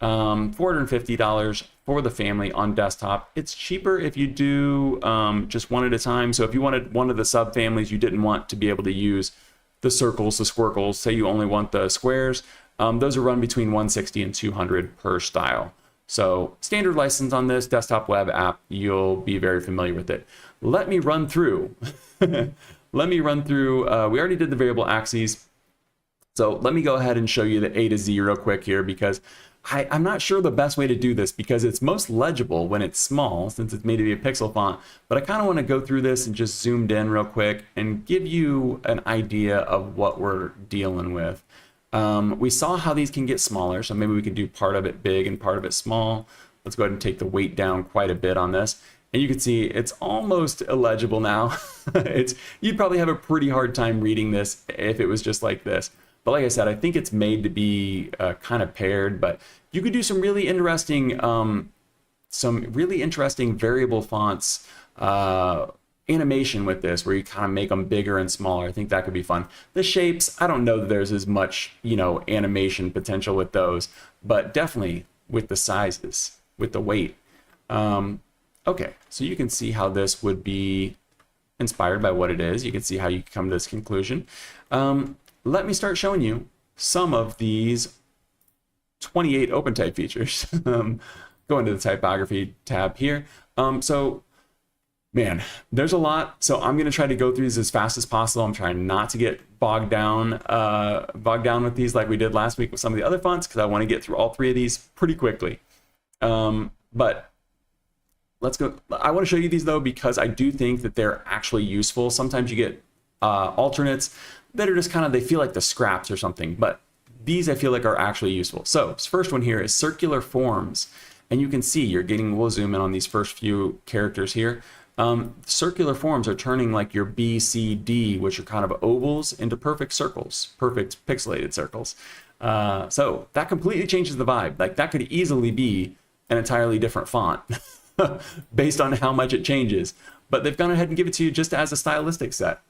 $450 for the family on desktop. It's cheaper if you do just one at a time. So if you wanted one of the subfamilies, you didn't want to be able to use the circles, the squircles, say you only want the squares, those are run between $160 and $200 per style. So standard license on this desktop web app, you'll be very familiar with it. Let me run through. We already did the variable axes. So let me go ahead and show you the A to Z real quick here, because I'm not sure the best way to do this, because it's most legible when it's small, since it's made to be a pixel font. But I kind of want to go through this and just zoomed in real quick and give you an idea of what we're dealing with. We saw how these can get smaller, so maybe we can do part of it big and part of it small. Let's go ahead and take the weight down quite a bit on this. And you can see it's almost illegible now. You'd probably have a pretty hard time reading this if it was just like this. But like I said, I think it's made to be kind of paired, but you could do some really interesting variable fonts animation with this, where you kind of make them bigger and smaller. I think that could be fun. The shapes, I don't know that there's as much, animation potential with those, but definitely with the sizes, with the weight. Okay, so you can see how this would be inspired by what it is. You can see how you come to this conclusion. Let me start showing you some of these 28 OpenType features. Go into the typography tab here. So man, there's a lot. So I'm going to try to go through these as fast as possible. I'm trying not to get bogged down with these like we did last week with some of the other fonts, because I want to get through all three of these pretty quickly. But let's go. I want to show you these though, because I do think that they're actually useful. Sometimes you get alternates that are just kind of, they feel like the scraps or something, but these I feel like are actually useful. So this first one here is circular forms. And you can see you're getting, we'll zoom in on these first few characters here. Circular forms are turning like your B, C, D, which are kind of ovals, into perfect circles, perfect pixelated circles. So that completely changes the vibe. Like that could easily be an entirely different font based on how much it changes. But they've gone ahead and give it to you just as a stylistic set.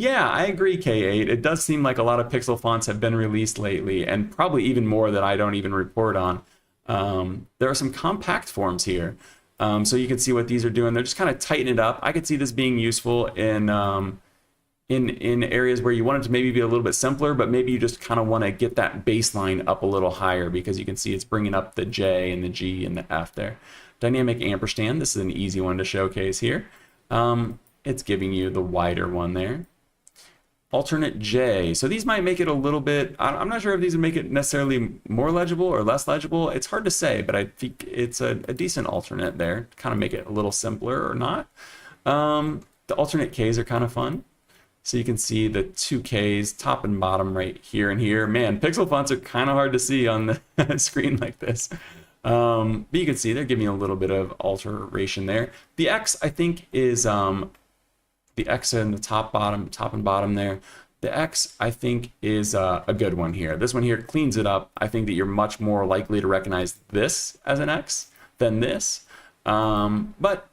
Yeah, I agree, K8. It does seem like a lot of pixel fonts have been released lately, and probably even more that I don't even report on. There are some compact forms here. So you can see what these are doing. They're just kind of tightening it up. I could see this being useful in areas where you want it to maybe be a little bit simpler, but maybe you just kind of want to get that baseline up a little higher, because you can see it's bringing up the J and the G and the F there. Dynamic ampersand, this is an easy one to showcase here. It's giving you the wider one there. Alternate J. So these might make it a little bit, I'm not sure if these would make it necessarily more legible or less legible. It's hard to say, but I think it's a decent alternate there to kind of make it a little simpler or not. The alternate Ks are kind of fun. So you can see the two Ks, top and bottom right here and here. Man, pixel fonts are kind of hard to see on the screen like this. But you can see they're giving you a little bit of alteration there. The X, I think, is the X in the top and bottom there. The X, I think, is a good one here. This one here cleans it up. I think that you're much more likely to recognize this as an X than this. But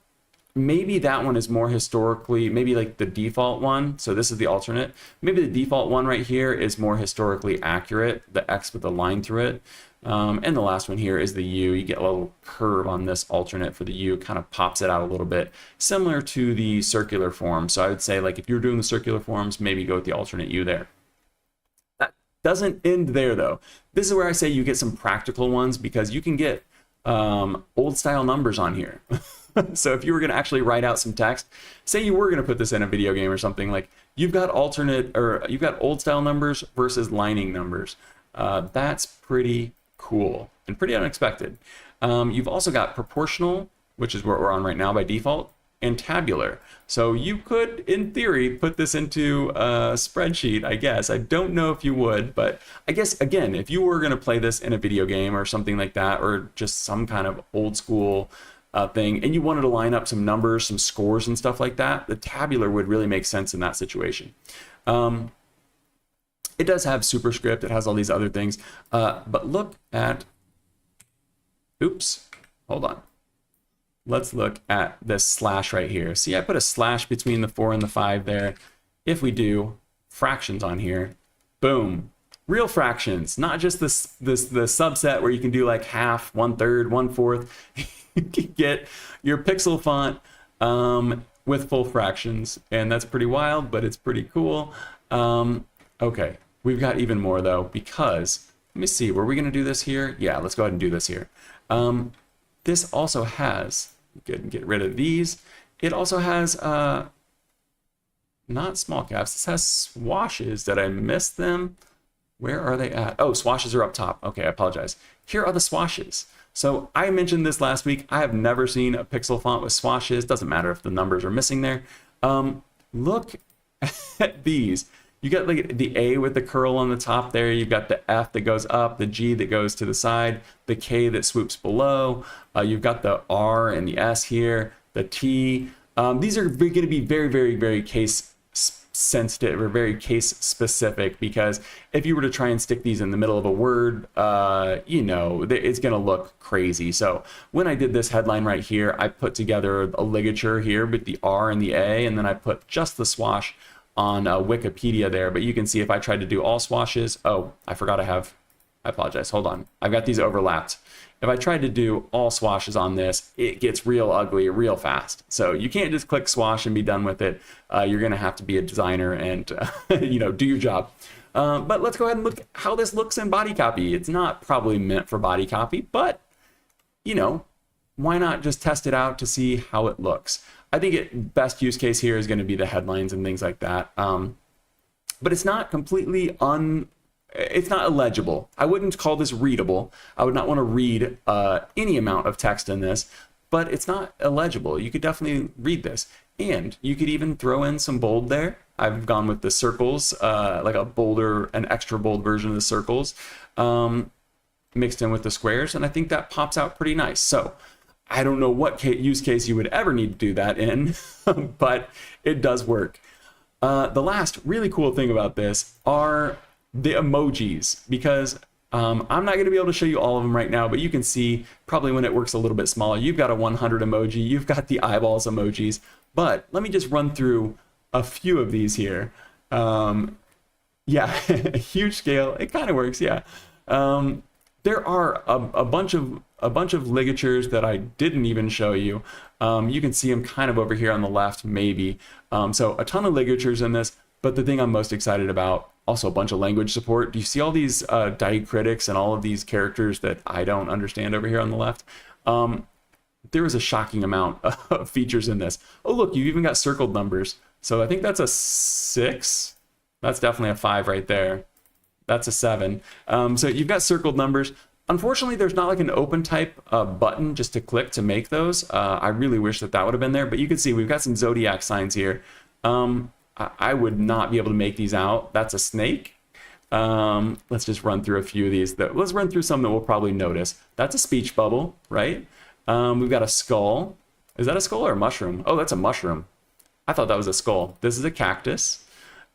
maybe that one is more historically, maybe like the default one. So this is the alternate. Maybe the default one right here is more historically accurate, the X with the line through it. And the last one here is the U. You get a little curve on this alternate for the U, kind of pops it out a little bit, similar to the circular form. So I would say, like, if you're doing the circular forms, maybe go with the alternate U there. That doesn't end there though. This is where I say you get some practical ones, because you can get old style numbers on here. So if you were going to actually write out some text, say you were going to put this in a video game or something, like you've got you've got old style numbers versus lining numbers. That's pretty cool and pretty unexpected. You've also got proportional, which is what we're on right now by default, and tabular. So you could, in theory, put this into a spreadsheet, I guess. I don't know if you would, but I guess, again, if you were going to play this in a video game or something like that, or just some kind of old school thing, and you wanted to line up some numbers, some scores and stuff like that, the tabular would really make sense in that situation. It does have superscript, it has all these other things, but look at, oops, hold on. Let's look at this slash right here. See, I put a slash between the 4 and the 5 there. If we do fractions on here, boom, real fractions, not just the subset where you can do like half, 1/3, 1/4. You can get your pixel font with full fractions, and that's pretty wild, but it's pretty cool. Okay, we've got even more though, because let me see, were we going to do this here? Yeah, let's go ahead and do this here. This also has, good, and get rid of these. It also has not small caps. This has swashes. Did I miss them? Where are they at? Oh, swashes are up top. Okay, I apologize. Here are the swashes. So I mentioned this last week. I have never seen a pixel font with swashes. Doesn't matter if the numbers are missing there. Look at these. You got like the A with the curl on the top there. You've got the F that goes up, the G that goes to the side, the K that swoops below. You've got the R and the S here, the T. These are going to be very, very, very case sensitive or very case specific, because if you were to try and stick these in the middle of a word, you know, it's going to look crazy. So when I did this headline right here, I put together a ligature here with the R and the A, and then I put just the swash on Wikipedia there. But you can see if I tried to do all swashes, oh, I forgot I have I apologize. Hold on. I've got these overlapped. If I tried to do all swashes on this, it gets real ugly real fast. So you can't just click swash and be done with it. You're going to have to be a designer and do your job. But let's go ahead and look how this looks in body copy. It's not probably meant for body copy, but why not just test it out to see how it looks? I think best use case here is going to be the headlines and things like that. But it's not completely it's not illegible. I wouldn't call this readable. I would not want to read any amount of text in this, but it's not illegible. You could definitely read this. And you could even throw in some bold there. I've gone with the circles, like an extra bold version of the circles, mixed in with the squares. And I think that pops out pretty nice. So I don't know what use case you would ever need to do that in, but it does work. The last really cool thing about this are the emojis, because I'm not going to be able to show you all of them right now, but you can see probably when it works a little bit smaller, you've got a 100 emoji, you've got the eyeballs emojis, but let me just run through a few of these here. Yeah, huge scale, it kind of works, yeah. There are a bunch of ligatures that I didn't even show you. You can see them kind of over here on the left, maybe. So a ton of ligatures in this, but the thing I'm most excited about, also a bunch of language support. Do you see all these diacritics and all of these characters that I don't understand over here on the left? There is a shocking amount of features in this. Oh, look, you've even got circled numbers. So I think that's a 6. That's definitely a 5 right there. That's a 7. So you've got circled numbers. Unfortunately, there's not like an open type button just to click to make those. I really wish that would have been there, but you can see we've got some zodiac signs here. I would not be able to make these out. That's a snake. Let's just run through a few of these. Let's run through some that we'll probably notice. That's a speech bubble, right? We've got a skull. Is that a skull or a mushroom? Oh, that's a mushroom. I thought that was a skull. This is a cactus.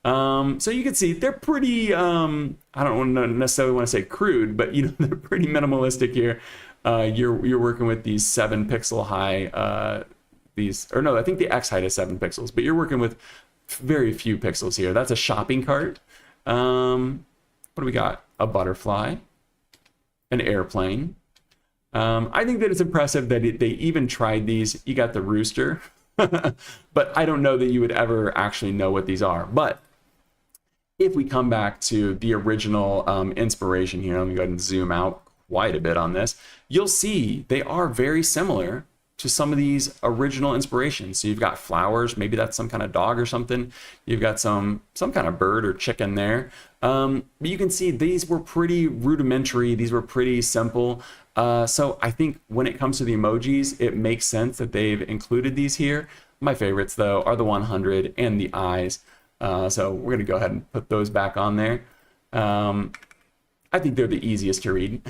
So you can see they're pretty, I don't necessarily want to say crude, but they're pretty minimalistic here. You're working with these 7 pixel high, I think the X height is 7 pixels, but you're working with very few pixels here. That's a shopping cart. What do we got? A butterfly, an airplane. I think that it's impressive that they even tried these. You got the rooster, but I don't know that you would ever actually know what these are. But if we come back to the original inspiration here, let me go ahead and zoom out quite a bit on this. You'll see they are very similar to some of these original inspirations. So you've got flowers, maybe that's some kind of dog or something. You've got some kind of bird or chicken there. But you can see these were pretty rudimentary. These were pretty simple. So I think when it comes to the emojis, it makes sense that they've included these here. My favorites though are the 100 and the eyes. So we're gonna go ahead and put those back on there. I think they're the easiest to read.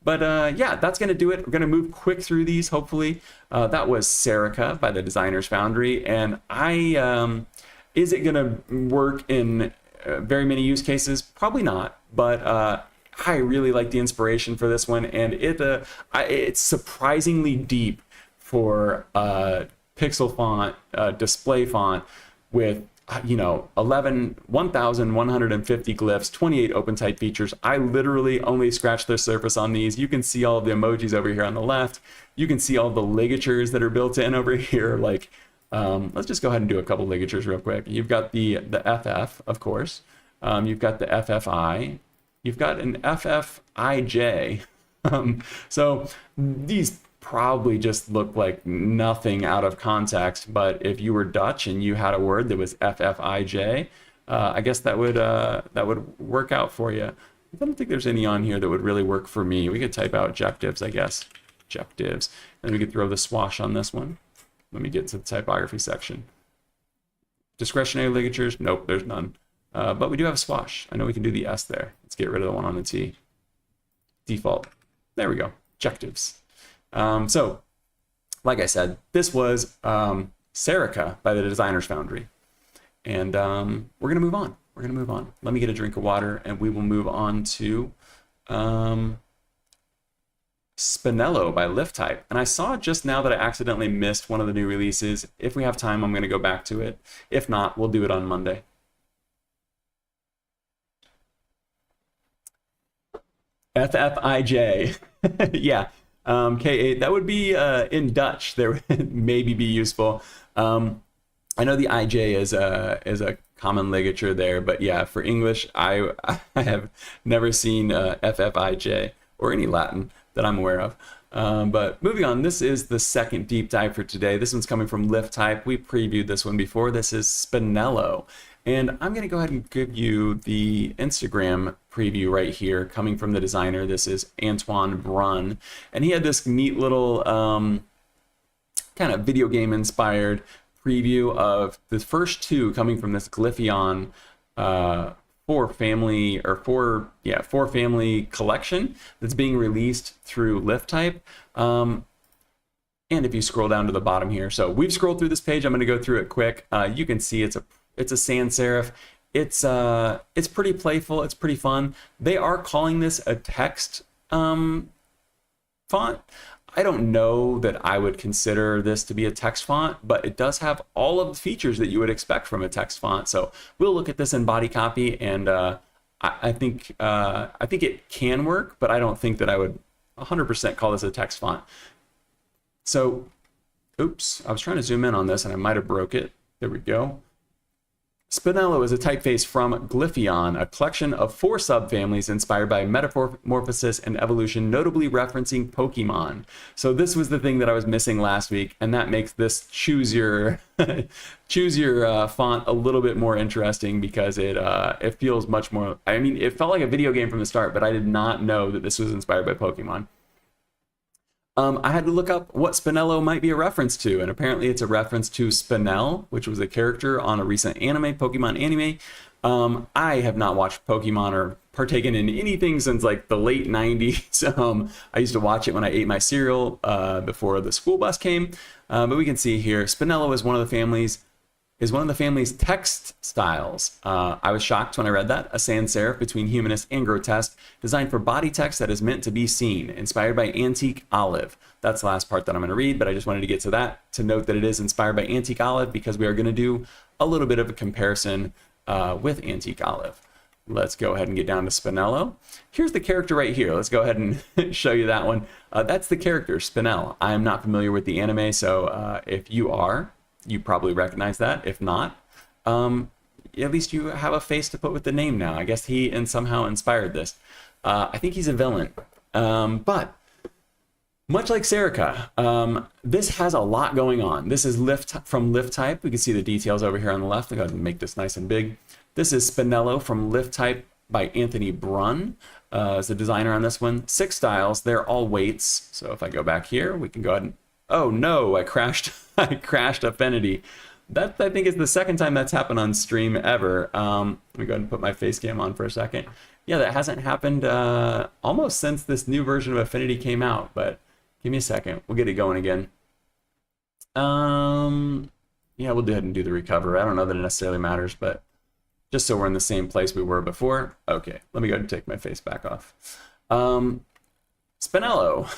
But yeah, that's going to do it. We're going to move quick through these, hopefully. That was Serica by the Designers Foundry. And is it going to work in very many use cases? Probably not. But I really like the inspiration for this one. And it's surprisingly deep for pixel font, display font with 1,150 glyphs, 28 open type features. I literally only scratched the surface on these. You can see all of the emojis over here on the left. You can see all the ligatures that are built in over here. Like, let's just go ahead and do a couple ligatures real quick. You've got the FF, of course. You've got the FFI. You've got an FFIJ. So these probably just look like nothing out of context, but if you were Dutch and you had a word that was FFIJ, I guess that would work out for you. I don't think there's any on here that would really work for me. We could type out objectives, I guess. Objectives. And we could throw the swash on this one. Let me get to the typography section. Discretionary ligatures? Nope, there's none. But we do have a swash. I know we can do the S there. Let's get rid of the one on the T. Default. There we go. Objectives. So, like I said, this was Serica by the Designers Foundry. And we're going to move on. We're going to move on. Let me get a drink of water, and we will move on to Spinelo by DSType. And I saw just now that I accidentally missed one of the new releases. If we have time, I'm going to go back to it. If not, we'll do it on Monday. FFIJ. Yeah. K8. That would be in Dutch. There would maybe be useful. I know the IJ is a common ligature there, but yeah, for English, I have never seen FFIJ or any Latin that I'm aware of. But moving on, this is the second deep dive for today. This one's coming from DSType. We previewed this one before. This is Spinelo. And I'm going to go ahead and give you the Instagram preview right here, coming from the designer. This is Antoine Brun. And he had this neat little kind of video game inspired preview of the first two coming from this Glyphion four family collection that's being released through DSType. And if you scroll down to the bottom here, so we've scrolled through this page. I'm going to go through it quick. You can see it's a sans serif. It's pretty playful. It's pretty fun. They are calling this a text font. I don't know that I would consider this to be a text font, but it does have all of the features that you would expect from a text font. So we'll look at this in body copy, and I think it can work, but I don't think that I would 100% call this a text font. So, oops, I was trying to zoom in on this and I might have broke it. There we go. Spinelo is a typeface from Glyphion, a collection of 4 subfamilies inspired by metamorphosis and evolution, notably referencing Pokemon. So this was the thing that I was missing last week, and that makes this choose your font a little bit more interesting, because it feels much more. I mean, it felt like a video game from the start, but I did not know that this was inspired by Pokemon. I had to look up what Spinelo might be a reference to, and apparently it's a reference to Panell, which was a character on a recent Pokemon anime. I have not watched Pokemon or partaken in anything since like the late 90s. I used to watch it when I ate my cereal before the school bus came. But we can see here, Spinelo is one of the family's text styles. I was shocked when I read that. A sans serif between humanist and grotesque, designed for body text that is meant to be seen, inspired by antique olive. That's the last part that I'm going to read, but I just wanted to get to that to note that it is inspired by antique olive, because we are going to do a little bit of a comparison with antique olive. Let's go ahead and get down to Spinelo. Here's the character right here. Let's go ahead and show you that one. That's the character, Spinel. I am not familiar with the anime, so if you are, you probably recognize that. If not, at least you have a face to put with the name now. I guess he somehow inspired this. I think he's a villain. But much like Serica, this has a lot going on. This is from DSType. We can see the details over here on the left. I'll go ahead and make this nice and big. This is Spinelo from DSType by Anthony Brun. As the designer on this one. 6 styles. They're all weights. So if I go back here, we can go ahead and... Oh no, I crashed Affinity. That, I think, is the second time that's happened on stream ever. Let me go ahead and put my face cam on for a second. Yeah, that hasn't happened almost since this new version of Affinity came out, but give me a second. We'll get it going again. Yeah, we'll go ahead and do the recover. I don't know that it necessarily matters, but just so we're in the same place we were before. Okay, let me go ahead and take my face back off. Spinelo.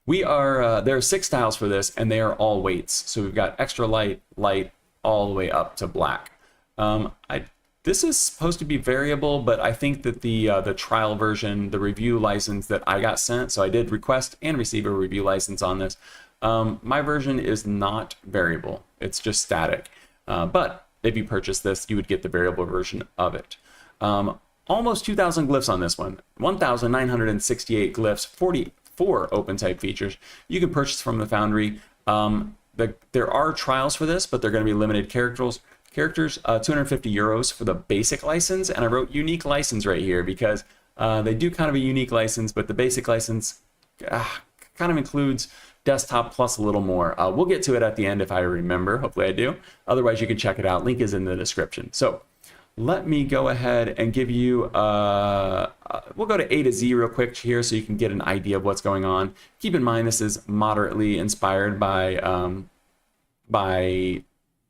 There are 6 styles for this, and they are all weights. So we've got extra light, light, all the way up to black. This is supposed to be variable, but I think that the trial version, the review license that I got sent, so I did request and receive a review license on this. My version is not variable. It's just static. But if you purchase this, you would get the variable version of it. Almost 2,000 glyphs on this one. 1,968 glyphs, 44 open type features. You can purchase from the Foundry. There are trials for this, but they're going to be limited characters. 250 euros for the basic license, and I wrote unique license right here because they do kind of a unique license, but the basic license kind of includes desktop plus a little more. We'll get to it at the end if I remember. Hopefully I do. Otherwise, you can check it out. Link is in the description. So let me go ahead and give you, we'll go to A to Z real quick here so you can get an idea of what's going on. Keep in mind, this is moderately inspired by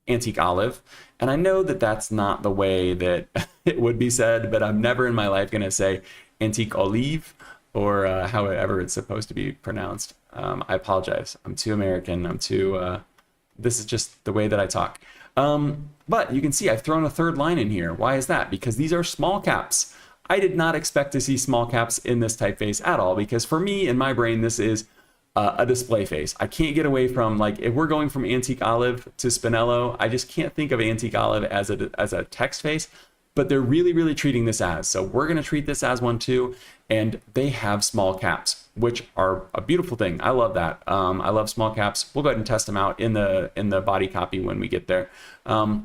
Antique Olive. And I know that that's not the way that it would be said, but I'm never in my life going to say Antique Olive or however it's supposed to be pronounced. I apologize. I'm too American. This is just the way that I talk. But you can see I've thrown a third line in here. Why is that? Because these are small caps. I did not expect to see small caps in this typeface at all, because for me, in my brain, this is a display face. I can't get away from, like, if we're going from Antique Olive to Spinelo, I just can't think of Antique Olive as a text face, but they're really, really treating this as. So we're going to treat this as one too, and they have small caps, which are a beautiful thing. I love that. I love small caps. We'll go ahead and test them out in the body copy when we get there. But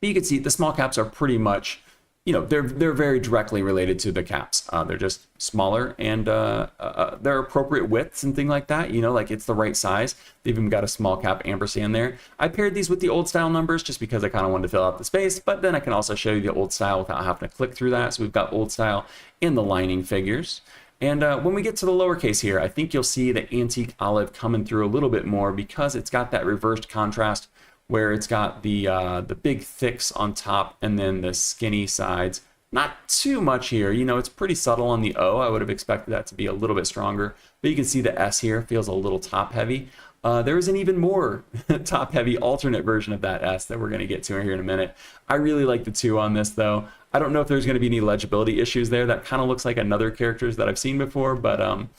you can see the small caps are pretty much, you know, they're very directly related to the caps. They're just smaller, and they're appropriate widths and things like that. You know, like it's the right size. They've even got a small cap ampersand there. I paired these with the old style numbers just because I kind of wanted to fill out the space, but then I can also show you the old style without having to click through that. So we've got old style and the lining figures. And when we get to the lowercase here, I think you'll see the Antique Olive coming through a little bit more because it's got that reversed contrast where it's got the big thicks on top and then the skinny sides. Not too much here, you know, it's pretty subtle on the O. I would have expected that to be a little bit stronger, but you can see the S here feels a little top heavy. There is an even more top heavy alternate version of that S that we're going to get to here in a minute. I really like the 2 on this though. I don't know if there's going to be any legibility issues there. That kind of looks like another characters that I've seen before, but I'm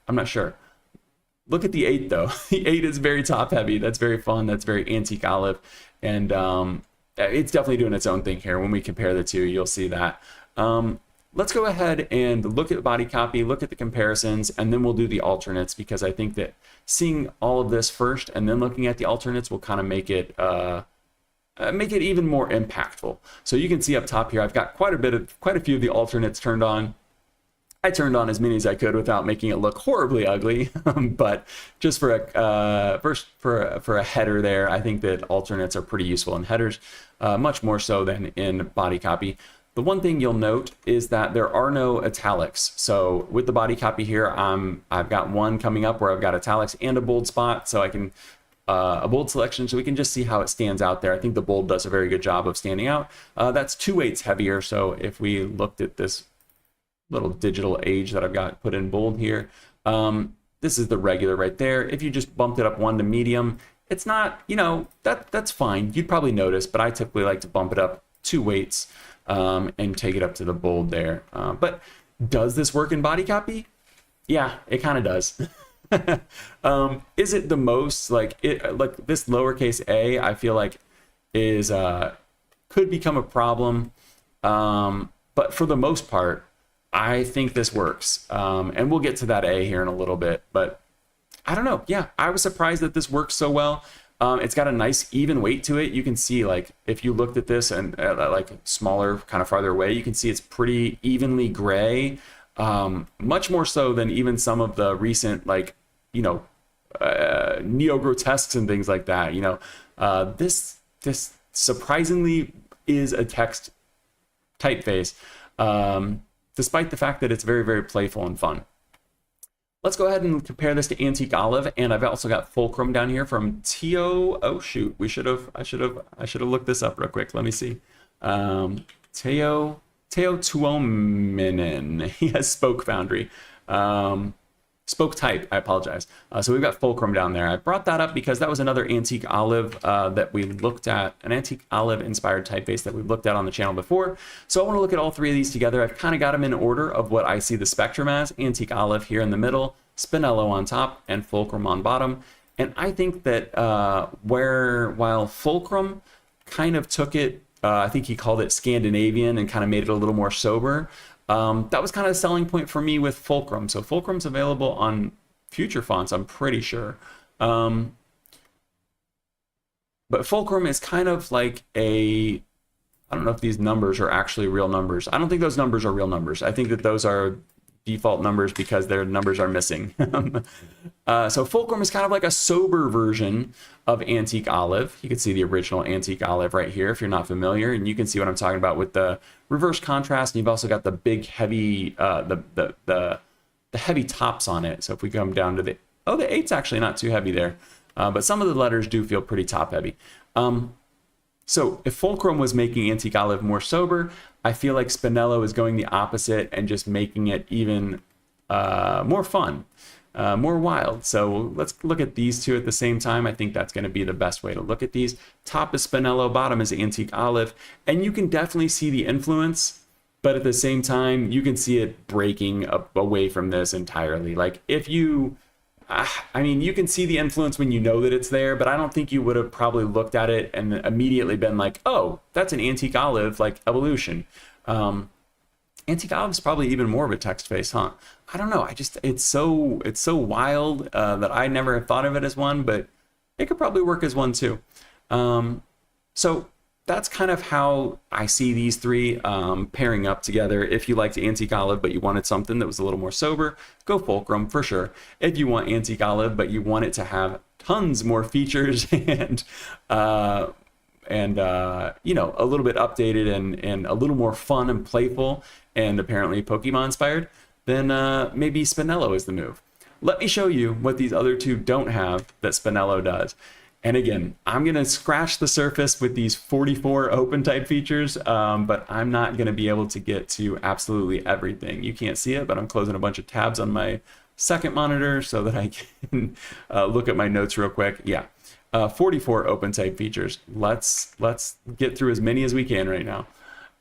not sure. Look at the 8 though. The 8 is very top heavy. That's very fun. That's very Antique Olive. And it's definitely doing its own thing here. When we compare the two, you'll see that. Let's go ahead and look at the body copy, look at the comparisons, and then we'll do the alternates, because I think that seeing all of this first and then looking at the alternates will kind of make it even more impactful. So you can see up top here, I've got quite a few of the alternates turned on. I turned on as many as I could without making it look horribly ugly, but just for a header there, I think that alternates are pretty useful in headers, much more so than in body copy. The one thing you'll note is that there are no italics. So with the body copy here, I've got one coming up where I've got italics and a bold spot, so I can a bold selection, so we can just see how it stands out there. I think the bold does a very good job of standing out. That's 2/8 heavier, so if we looked at this little digital age that I've got put in bold here, this is the regular right there. If you just bumped it up 1 to medium, it's not, you know, that's fine. You'd probably notice, but I typically like to bump it up 2/8 and take it up to the bold there. But does this work in body copy? Yeah, it kind of does. Is it the most, like this lowercase a, I feel like is could become a problem, but for the most part, I think this works, and we'll get to that A here in a little bit, but I don't know. Yeah, I was surprised that this works so well. It's got a nice even weight to it. You can see, like, if you looked at this and like smaller, kind of farther away, you can see it's pretty evenly gray, much more so than even some of the recent, like, you know, neo-grotesques and things like that. You know, this surprisingly is a text typeface. Despite the fact that it's very, very playful and fun. Let's go ahead and compare this to Antique Olive, and I've also got Fulcrum down here from Teo. Oh shoot, I should have looked this up real quick. Let me see. Teo Tuominen. He has Spoke Foundry. Spoke Type, I apologize. So we've got Fulcrum down there. I brought that up because that was another Antique Olive that we looked at, an Antique Olive inspired typeface that we've looked at on the channel before. So I want to look at all 3 of these together. I've kind of got them in order of what I see the spectrum as. Antique Olive here in the middle, Spinelo on top, and Fulcrum on bottom. And I think that while Fulcrum kind of took it, I think he called it Scandinavian and kind of made it a little more sober. That was kind of a selling point for me with Fulcrum. So Fulcrum's available on future fonts, I'm pretty sure. But Fulcrum is kind of like I don't know if these numbers are actually real numbers. I don't think those numbers are real numbers. I think that those are default numbers because their numbers are missing. So Fulcrum is kind of like a sober version of Antique Olive. You can see the original Antique Olive right here if you're not familiar, and you can see what I'm talking about with the reverse contrast. And you've also got the big heavy the heavy tops on it. So if we come down to the 8's actually not too heavy there, but some of the letters do feel pretty top heavy. So if Fulcrum was making Antique Olive more sober, I feel like Spinelo is going the opposite and just making it even more fun, more wild. So let's look at these two at the same time. I think that's going to be the best way to look at these. Top is Spinelo, bottom is Antique Olive, and you can definitely see the influence but at the same time, you can see it breaking away from this entirely. Like if you, I mean, you can see the influence when you know that it's there, but I don't think you would have probably looked at it and immediately been like, oh, that's an antique olive, like evolution. Antique olive is probably even more of a text face, huh? I don't know. It's so wild that I never have thought of it as one, but it could probably work as one too. So that's kind of how I see these three pairing up together. If you liked antique olive, but you wanted something that was a little more sober, go fulcrum for sure. If you want antique olive, but you want it to have tons more features and you know, a little bit updated and a little more fun and playful and apparently Pokemon inspired, then maybe Spinelo is the move. Let me show you what these other two don't have that Spinelo does. And again, I'm going to scratch the surface with these 44 open type features, but I'm not going to be able to get to absolutely everything. You can't see it, but I'm closing a bunch of tabs on my second monitor so that I can look at my notes real quick. Yeah, 44 open type features. Let's get through as many as we can right now.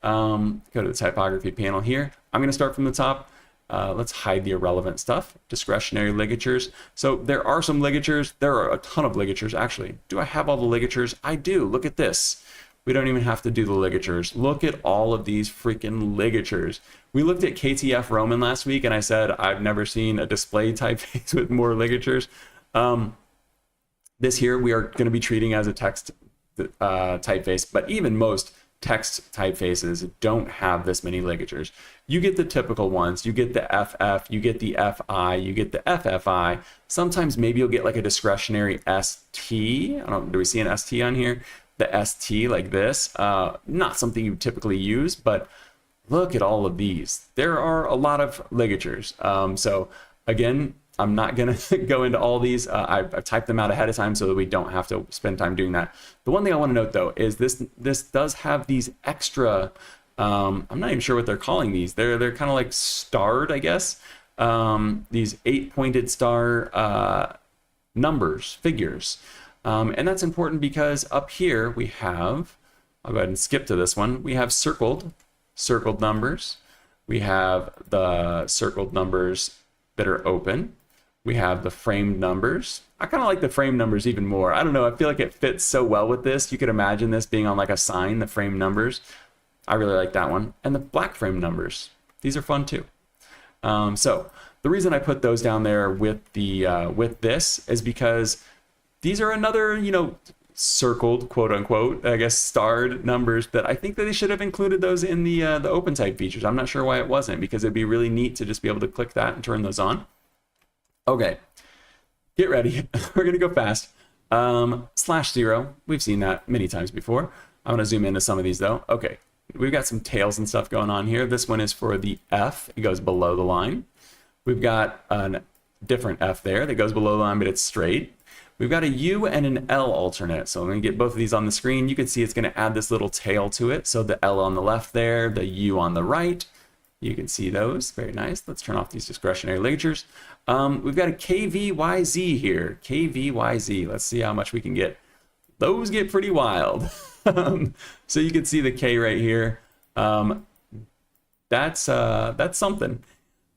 Go to the typography panel here. I'm going to start from the top. Let's hide the irrelevant stuff. Discretionary ligatures. So there are some ligatures. There are a ton of ligatures, actually. Do I have all the ligatures? I do. Look at this. We don't even have to do the ligatures. Look at all of these freaking ligatures. We looked at KTF Roman last week, and I said, I've never seen a display typeface with more ligatures. This here we are going to be treating as a text typeface, but even most text typefaces don't have this many ligatures. You get the typical ones. You get the FF, you get the FI, you get the FFI. Sometimes maybe you'll get like a discretionary ST. I don't, do we see an ST on here? The ST like this. Not something you typically use, but look at all of these. There are a lot of ligatures. So again, I'm not going to go into all these. I've typed them out ahead of time so that we don't have to spend time doing that. The one thing I want to note, though, is this does have these extra, I'm not even sure what they're calling these. They're kind of like starred, I guess. These 8-pointed star numbers, figures. And that's important because up here we have, I'll go ahead and skip to this one. We have circled numbers. We have the circled numbers that are open. We have the framed numbers. I kind of like the framed numbers even more. I don't know. I feel like it fits so well with this. You could imagine this being on like a sign, the framed numbers. I really like that one. And the black frame numbers. These are fun too. So the reason I put those down there with with this is because these are another, you know, circled, quote unquote, I guess, starred numbers that I think that they should have included those in the open type features. I'm not sure why it wasn't, because it'd be really neat to just be able to click that and turn those on. Okay, get ready. We're gonna go fast. /0, we've seen that many times before. I'm gonna zoom into some of these though. Okay, we've got some tails and stuff going on here. This one is for the F, it goes below the line. We've got a different F there that goes below the line, but it's straight. We've got a U and an L alternate. So I'm gonna get both of these on the screen. You can see it's gonna add this little tail to it. So the L on the left there, the U on the right. You can see those, very nice. Let's turn off these discretionary ligatures. We've got a KVYZ here, KVYZ. Let's see how much we can get. Those get pretty wild. So you can see the K right here. That's something.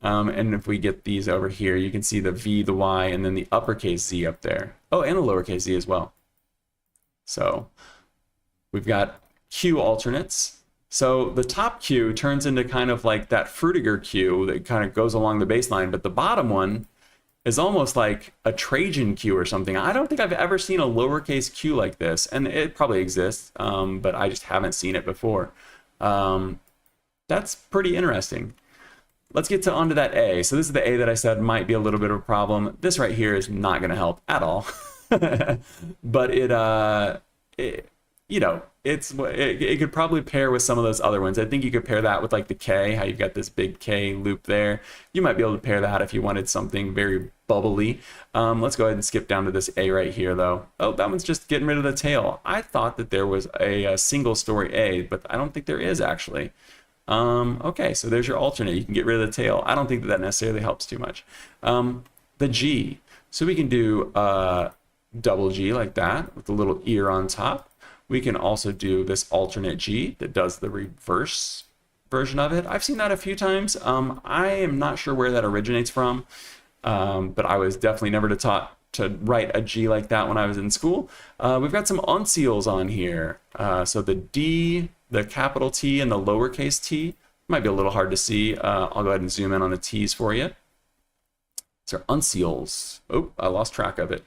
And if we get these over here, you can see the V, the Y, and then the uppercase Z up there. Oh, and the lowercase z as well. So we've got Q alternates. So the top Q turns into kind of like that Frutiger Q that kind of goes along the baseline, but the bottom one is almost like a Trajan Q or something. I don't think I've ever seen a lowercase q like this, and it probably exists, but I just haven't seen it before. That's pretty interesting. Let's get onto that A. So this is the A that I said might be a little bit of a problem. This right here is not going to help at all, but you know, it could probably pair with some of those other ones. I think you could pair that with like the K, how you've got this big K loop there. You might be able to pair that if you wanted something very bubbly. Let's go ahead and skip down to this A right here though. Oh, that one's just getting rid of the tail. I thought that there was a single story A, but I don't think there is actually. Okay, so there's your alternate. You can get rid of the tail. I don't think that necessarily helps too much. The G. So we can do double G like that with a little ear on top. We can also do this alternate G that does the reverse version of it. I've seen that a few times. I am not sure where that originates from, but I was definitely never taught to write a G like that when I was in school. We've got some uncials on here. So the D, the capital T, and the lowercase t. Might be a little hard to see. I'll go ahead and zoom in on the T's for you. These are uncials. Oh, I lost track of it.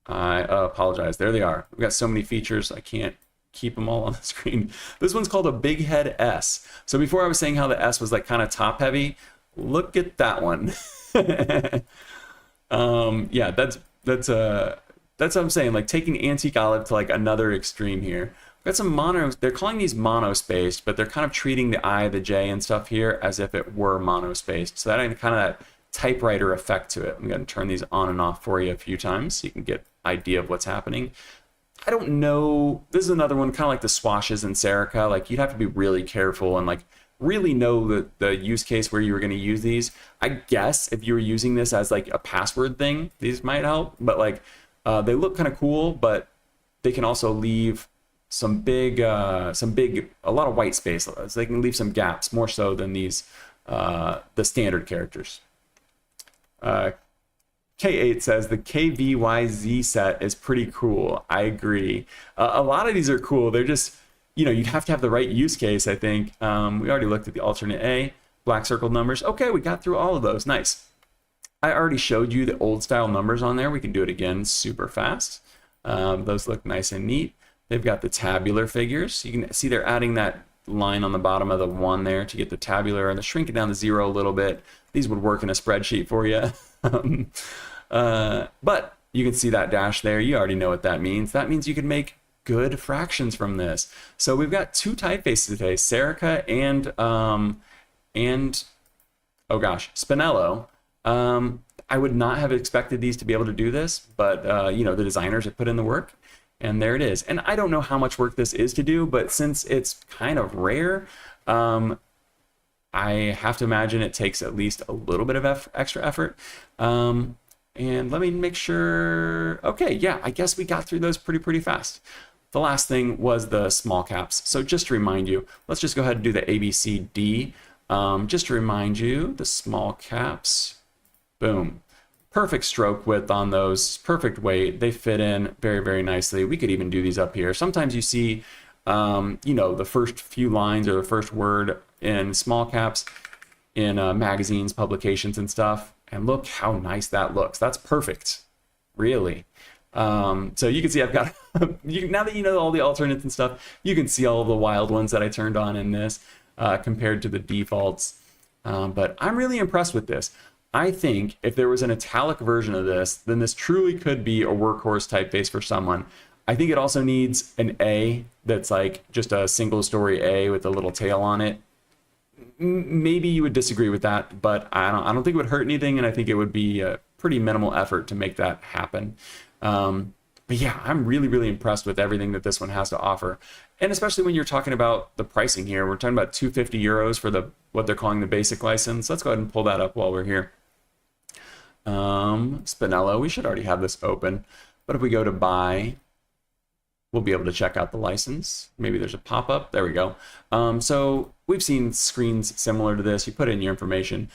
I apologize. There they are. We've got so many features, I can't keep them all on the screen. This one's called a big head S. So before I was saying how the S was like kind of top heavy, look at that one. Yeah, that's what I'm saying, like taking antique olive to like another extreme here. We've got some mono, they're calling these monospaced, but they're kind of treating the I, the J and stuff here as if it were monospaced. So that kind of that typewriter effect to it. I'm going to turn these on and off for you a few times so you can get an idea of what's happening. I don't know, this is another one kind of like the swashes in Serica. Like you'd have to be really careful and like really know the use case where you were going to use these. I guess if you were using this as like a password thing, these might help, but like they look kind of cool, but they can also leave a lot of white space. So they can leave some gaps more so than these, the standard characters. K8 says the KVYZ set is pretty cool. I agree. A lot of these are cool. They're just, you'd have to have the right use case, I think. We already looked at the alternate A, black circled numbers. Okay, we got through all of those. Nice. I already showed you the old style numbers on there. We can do it again super fast. Those look nice and neat. They've got the tabular figures. You can see they're adding that line on the bottom of the 1 there to get the tabular, and they're shrinking down the 0 a little bit. These would work in a spreadsheet for you. But you can see that dash there. You already know what that means. That means you can make good fractions from this. So we've got 2 typefaces today, Serica and oh gosh, Spinelo. I would not have expected these to be able to do this, but the designers have put in the work, and there it is. And I don't know how much work this is to do, but since it's kind of rare, I have to imagine it takes at least a little bit of extra effort. And let me make sure. Okay, yeah, I guess we got through those pretty fast. The last thing was the small caps. So just to remind you, let's just go ahead and do the ABCD. Just to remind you, the small caps, boom. Perfect stroke width on those, perfect weight. They fit in very nicely. We could even do these up here. Sometimes you see, the first few lines or the first word in small caps in magazines, publications, and stuff. And look how nice that looks. That's perfect, really. So you can see I've got, now that you know all the alternates and stuff, you can see all the wild ones that I turned on in this compared to the defaults. But I'm really impressed with this. I think if there was an italic version of this, then this truly could be a workhorse typeface for someone. I think it also needs an A that's like just a single story A with a little tail on it. Maybe you would disagree with that, but I don't think it would hurt anything, and I think it would be a pretty minimal effort to make that happen. But yeah, I'm really impressed with everything that this one has to offer, and especially when you're talking about the pricing here. We're talking about 250 euros for what they're calling the basic license. Let's go ahead and pull that up while we're here. Spinelo, we should already have this open, but if we go to buy, we'll be able to check out the license. Maybe there's a pop-up. There we go. So we've seen screens similar to this. You put in your information,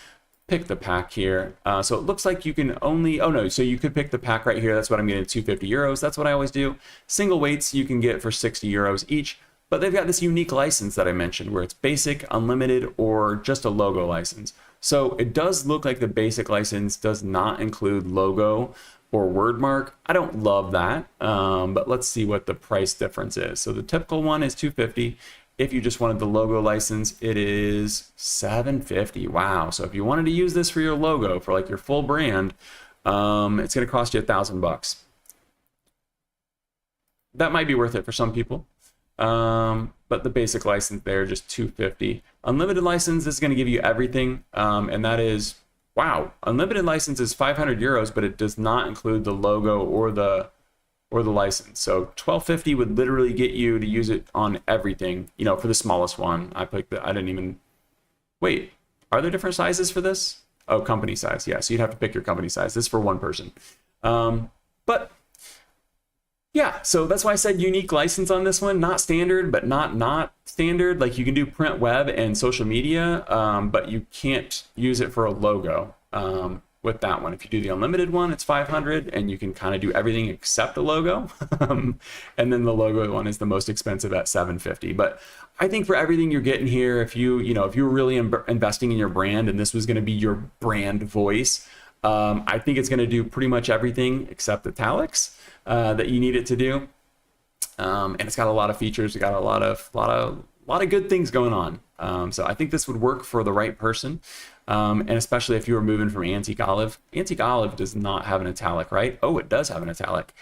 pick the pack here. So it looks like you can only, so you could pick the pack right here. That's what I'm getting, 250 euros. That's what I always do. Single weights you can get for 60 euros each, but they've got this unique license that I mentioned where it's basic, unlimited, or just a logo license. So it does look like the basic license does not include logo or word mark. I don't love that, but let's see what the price difference is. So the typical one is 250. If you just wanted the logo license, it is 750. Wow. So if you wanted to use this for your logo, for like your full brand, it's going to cost you $1,000. That might be worth it for some people. But the basic license there, just 250. Unlimited license is going to give you everything, and that is, wow, unlimited license is 500 euros, but it does not include the logo or the license. So 1250 would literally get you to use it on everything. For the smallest one, I didn't even wait. Are there different sizes for this? Oh, company size. Yeah, so you'd have to pick your company size. This is for one person. But Yeah, so that's why I said unique license on this one. Not standard, but not standard. Like you can do print web and social media, but you can't use it for a logo with that one. If you do the unlimited one, it's 500, and you can kind of do everything except a logo. And then the logo one is the most expensive at 750. But I think for everything you're getting here, if you were really investing in your brand and this was going to be your brand voice, I think it's going to do pretty much everything except italics that you need it to do. And it's got a lot of features. It got a lot of good things going on. So I think this would work for the right person. And especially if you were moving from antique olive. Antique olive does not have an italic, right? Oh, it does have an italic.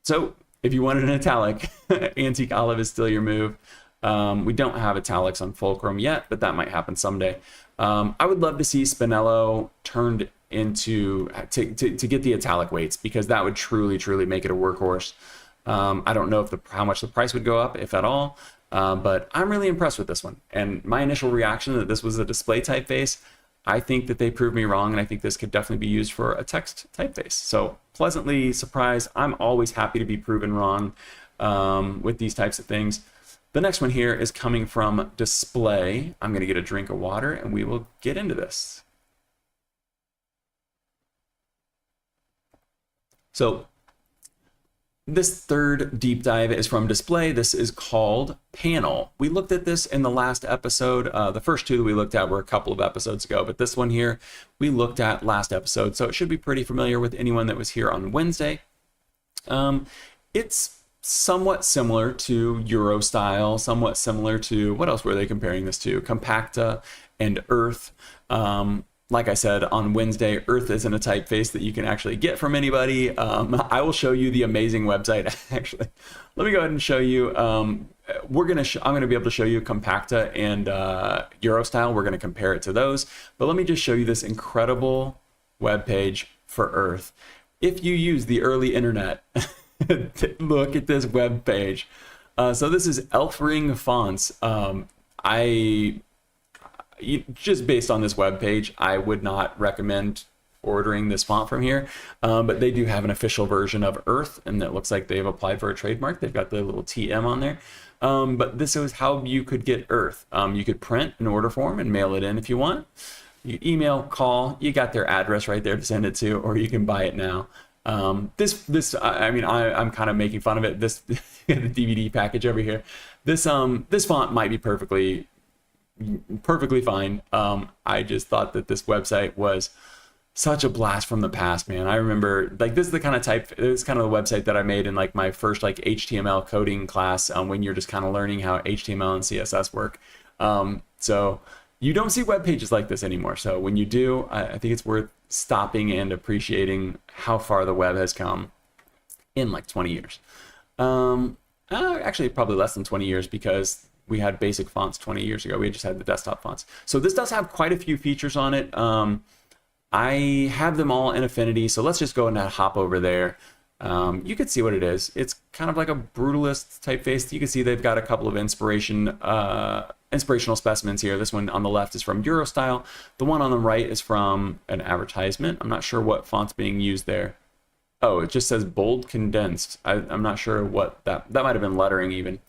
So if you wanted an italic, antique olive is still your move. We don't have italics on fulcrum yet, but that might happen someday. I would love to see Spinelo turned into to get the italic weights, because that would truly make it a workhorse. I don't know if how much the price would go up, if at all, but I'm really impressed with this one. And my initial reaction that this was a display typeface, I think that they proved me wrong, and I think this could definitely be used for a text typeface. So pleasantly surprised. I'm always happy to be proven wrong with these types of things. The next one here is coming from Displaay. I'm going to get a drink of water and we will get into this. So this third deep dive is from Displaay. This is called Panell. We looked at this in the last episode. The first two that we looked at were a couple of episodes ago, but this one here we looked at last episode, so it should be pretty familiar with anyone that was here on Wednesday. It's somewhat similar to Euro style, somewhat similar to, what else were they comparing this to? Compacta and Earth. Like I said on Wednesday, Earth isn't a typeface that you can actually get from anybody. I will show you the amazing website. Actually, let me go ahead and show you. I'm going to be able to show you Compacta and Eurostyle. We're going to compare it to those. But let me just show you this incredible web page for Earth. If you use the early internet, look at this web page. So this is Elf Ring fonts. Just based on this web page, I would not recommend ordering this font from here, but they do have an official version of Earth, and it looks like they've applied for a trademark. They've got the little TM on there, but this is how you could get Earth. You could print an order form and mail it in if you want. You email, call, you got their address right there to send it to, or you can buy it now. I'm kind of making fun of it. This the DVD package over here. This font might be perfectly fine. I just thought that this website was such a blast from the past, man. I remember, like, this is the kind of the website that I made in like my first like HTML coding class, when you're just kind of learning how HTML and CSS work. So you don't see web pages like this anymore. So when you do, I think it's worth stopping and appreciating how far the web has come in like 20 years. Actually probably less than 20 years, because we had basic fonts 20 years ago. We just had the desktop fonts. So this does have quite a few features on it. I have them all in Affinity, so let's just go and hop over there. You can see what it is. It's kind of like a brutalist typeface. You can see they've got a couple of inspirational specimens here. This one on the left is from Eurostyle. The one on the right is from an advertisement. I'm not sure what font's being used there. Oh, it just says bold condensed. I'm not sure what that might have been lettering even.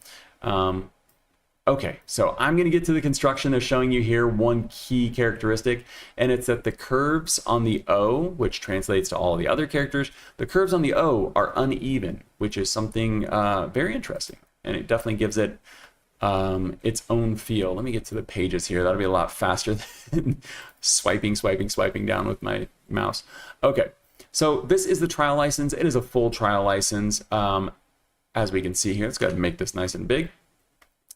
Okay, so I'm going to get to the construction. They're showing you here one key characteristic, and it's that the curves on the O, which translates to all the other characters, the curves on the O are uneven, which is something very interesting, and it definitely gives it its own feel. Let me get to the pages here. That'll be a lot faster than swiping down with my mouse. Okay, so this is the trial license. It is a full trial license. As we can see here, let's go ahead and make this nice and big.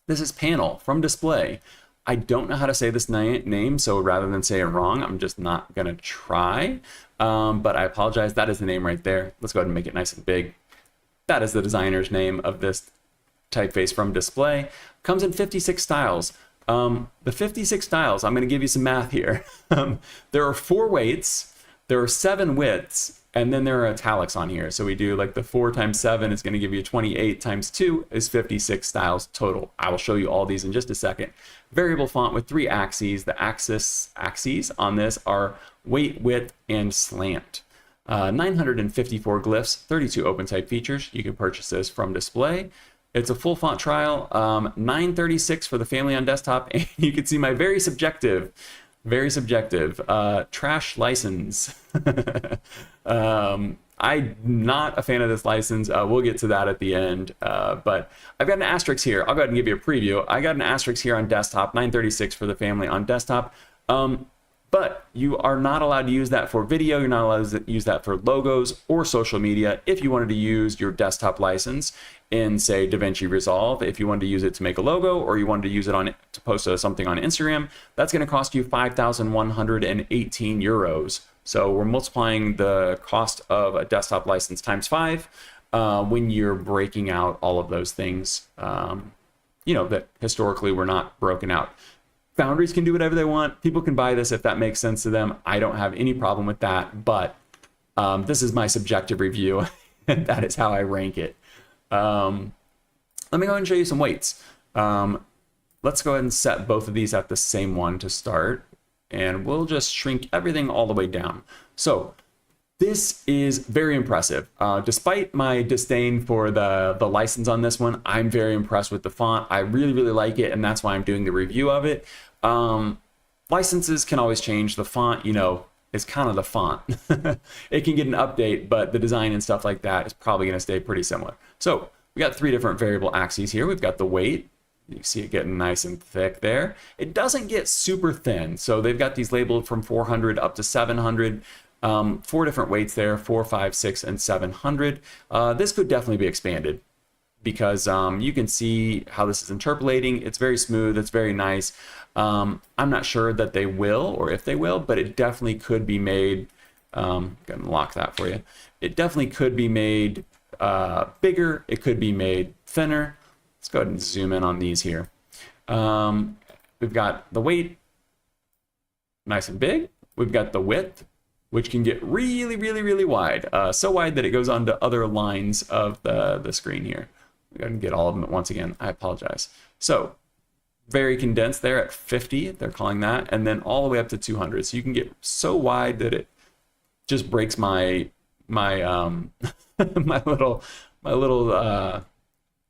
This is Panell from Displaay. I don't know how to say this name, so rather than say it wrong, I'm just not gonna try. But I apologize, that is the name right there. Let's go ahead and make it nice and big. That is the designer's name of this typeface from Displaay. Comes in 56 styles. The 56 styles, I'm gonna give you some math here. There are 4 weights, there are 7 widths, and then there are italics on here. So we do like the 4 times 7 is going to give you 28 times 2 is 56 styles total. I will show you all these in just a second. Variable font with 3 axes. The axes on this are weight, width, and slant. 954 glyphs, 32 OpenType features. You can purchase this from Displaay. It's a full font trial, 936 for the family on desktop, and you can see my very subjective trash license. I'm not a fan of this license. We'll get to that at the end, but I've got an asterisk here. I'll go ahead and give you a preview. I got an asterisk here on desktop, 936 for the family on desktop. But you are not allowed to use that for video. You're not allowed to use that for logos or social media. If you wanted to use your desktop license in, say, DaVinci Resolve, if you wanted to use it to make a logo, or you wanted to use it to post something on Instagram, that's going to cost you 5,118 euros. So we're multiplying the cost of a desktop license times 5 when you're breaking out all of those things, that historically were not broken out. Foundries can do whatever they want. People can buy this if that makes sense to them. I don't have any problem with that, but this is my subjective review, and that is how I rank it. Let me go ahead and show you some weights. Let's go ahead and set both of these at the same one to start, and we'll just shrink everything all the way down. So this is very impressive. Despite my disdain for the license on this one, I'm very impressed with the font. I really, really like it, and that's why I'm doing the review of it. Licenses can always change. The font, is kind of the font. It can get an update, but the design and stuff like that is probably going to stay pretty similar. So we got 3 different variable axes here. We've got the weight. You see it getting nice and thick there. It doesn't get super thin. So they've got these labeled from 400 up to 700. 4 different weights there, 4, 5, 6, and 700. This could definitely be expanded because you can see how this is interpolating. It's very smooth. It's very nice. I'm not sure that they will or if they will, but it definitely could be made. Gonna lock that for you. It definitely could be made bigger. It could be made thinner. Let's go ahead and zoom in on these here. We've got the weight, nice and big. We've got the width, which can get really, really, really wide. So wide that it goes onto other lines of the screen here. We're going to get all of them at once again. I apologize. So very condensed there at 50, they're calling that, and then all the way up to 200. So you can get so wide that it just breaks my my little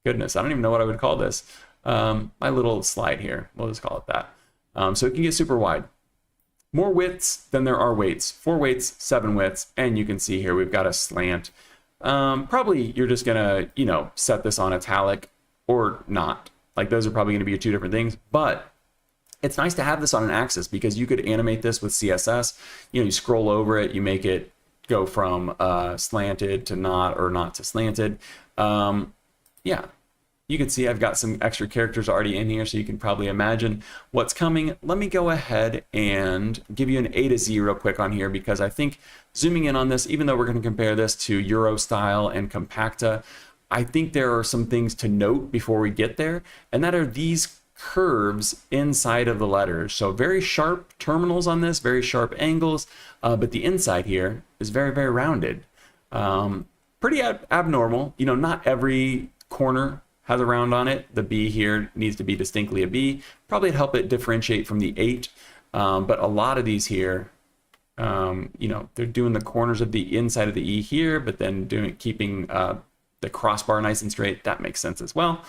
goodness, I don't even know what I would call this. My little slide here. We'll just call it that. So it can get super wide. More widths than there are weights. 4 weights, 7 widths, and you can see here we've got a slant. Probably you're just gonna, set this on italic or not. Like those are probably gonna be 2 different things, but it's nice to have this on an axis because you could animate this with CSS. You scroll over it, you make it go from slanted to not or not to slanted. Yeah. You can see I've got some extra characters already in here, so you can probably imagine what's coming. Let me go ahead and give you an A to Z real quick on here because I think zooming in on this, even though we're going to compare this to Euro Style and Compacta, I think there are some things to note before we get there, and that are these curves inside of the letters. So very sharp terminals on this, very sharp angles, but the inside here is very, very rounded. Pretty abnormal. Not every corner has a round on it. The B here needs to be distinctly a B. Probably help it differentiate from the 8. But a lot of these here, they're doing the corners of the inside of the E here, but then keeping the crossbar nice and straight. That makes sense as well.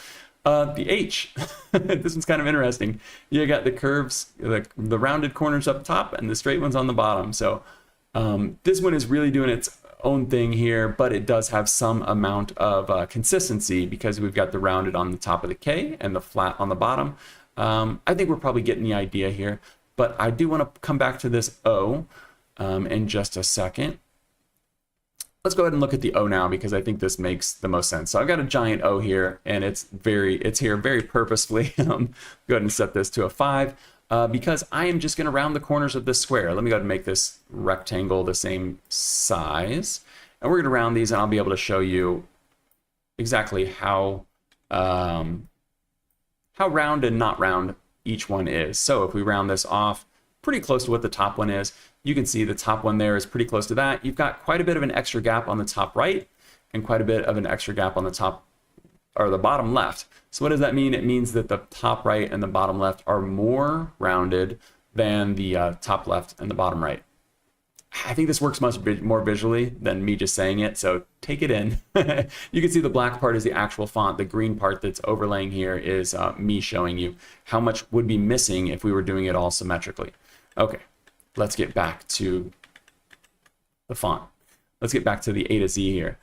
The H, this one's kind of interesting. You got the curves, the rounded corners up top and the straight ones on the bottom. So this one is really doing its own thing here, but it does have some amount of consistency because we've got the rounded on the top of the K and the flat on the bottom. I think we're probably getting the idea here, but I do want to come back to this O in just a second. Let's go ahead and look at the O now because I think this makes the most sense. So I've got a giant O here, and it's here very purposefully. Go ahead and set this to a 5. Because I am just going to round the corners of this square. Let me go ahead and make this rectangle the same size. And we're going to round these, and I'll be able to show you exactly how round and not round each one is. So if we round this off pretty close to what the top one is, you can see the top one there is pretty close to that. You've got quite a bit of an extra gap on the top right and quite a bit of an extra gap on the top or the bottom left. So what does that mean? It means that the top right and the bottom left are more rounded than the top left and the bottom right. I think this works much more visually than me just saying it, so take it in. You can see the black part is the actual font. The green part that's overlaying here is me showing you how much would be missing if we were doing it all symmetrically. Okay, let's get back to the font. Let's get back to the A to Z here.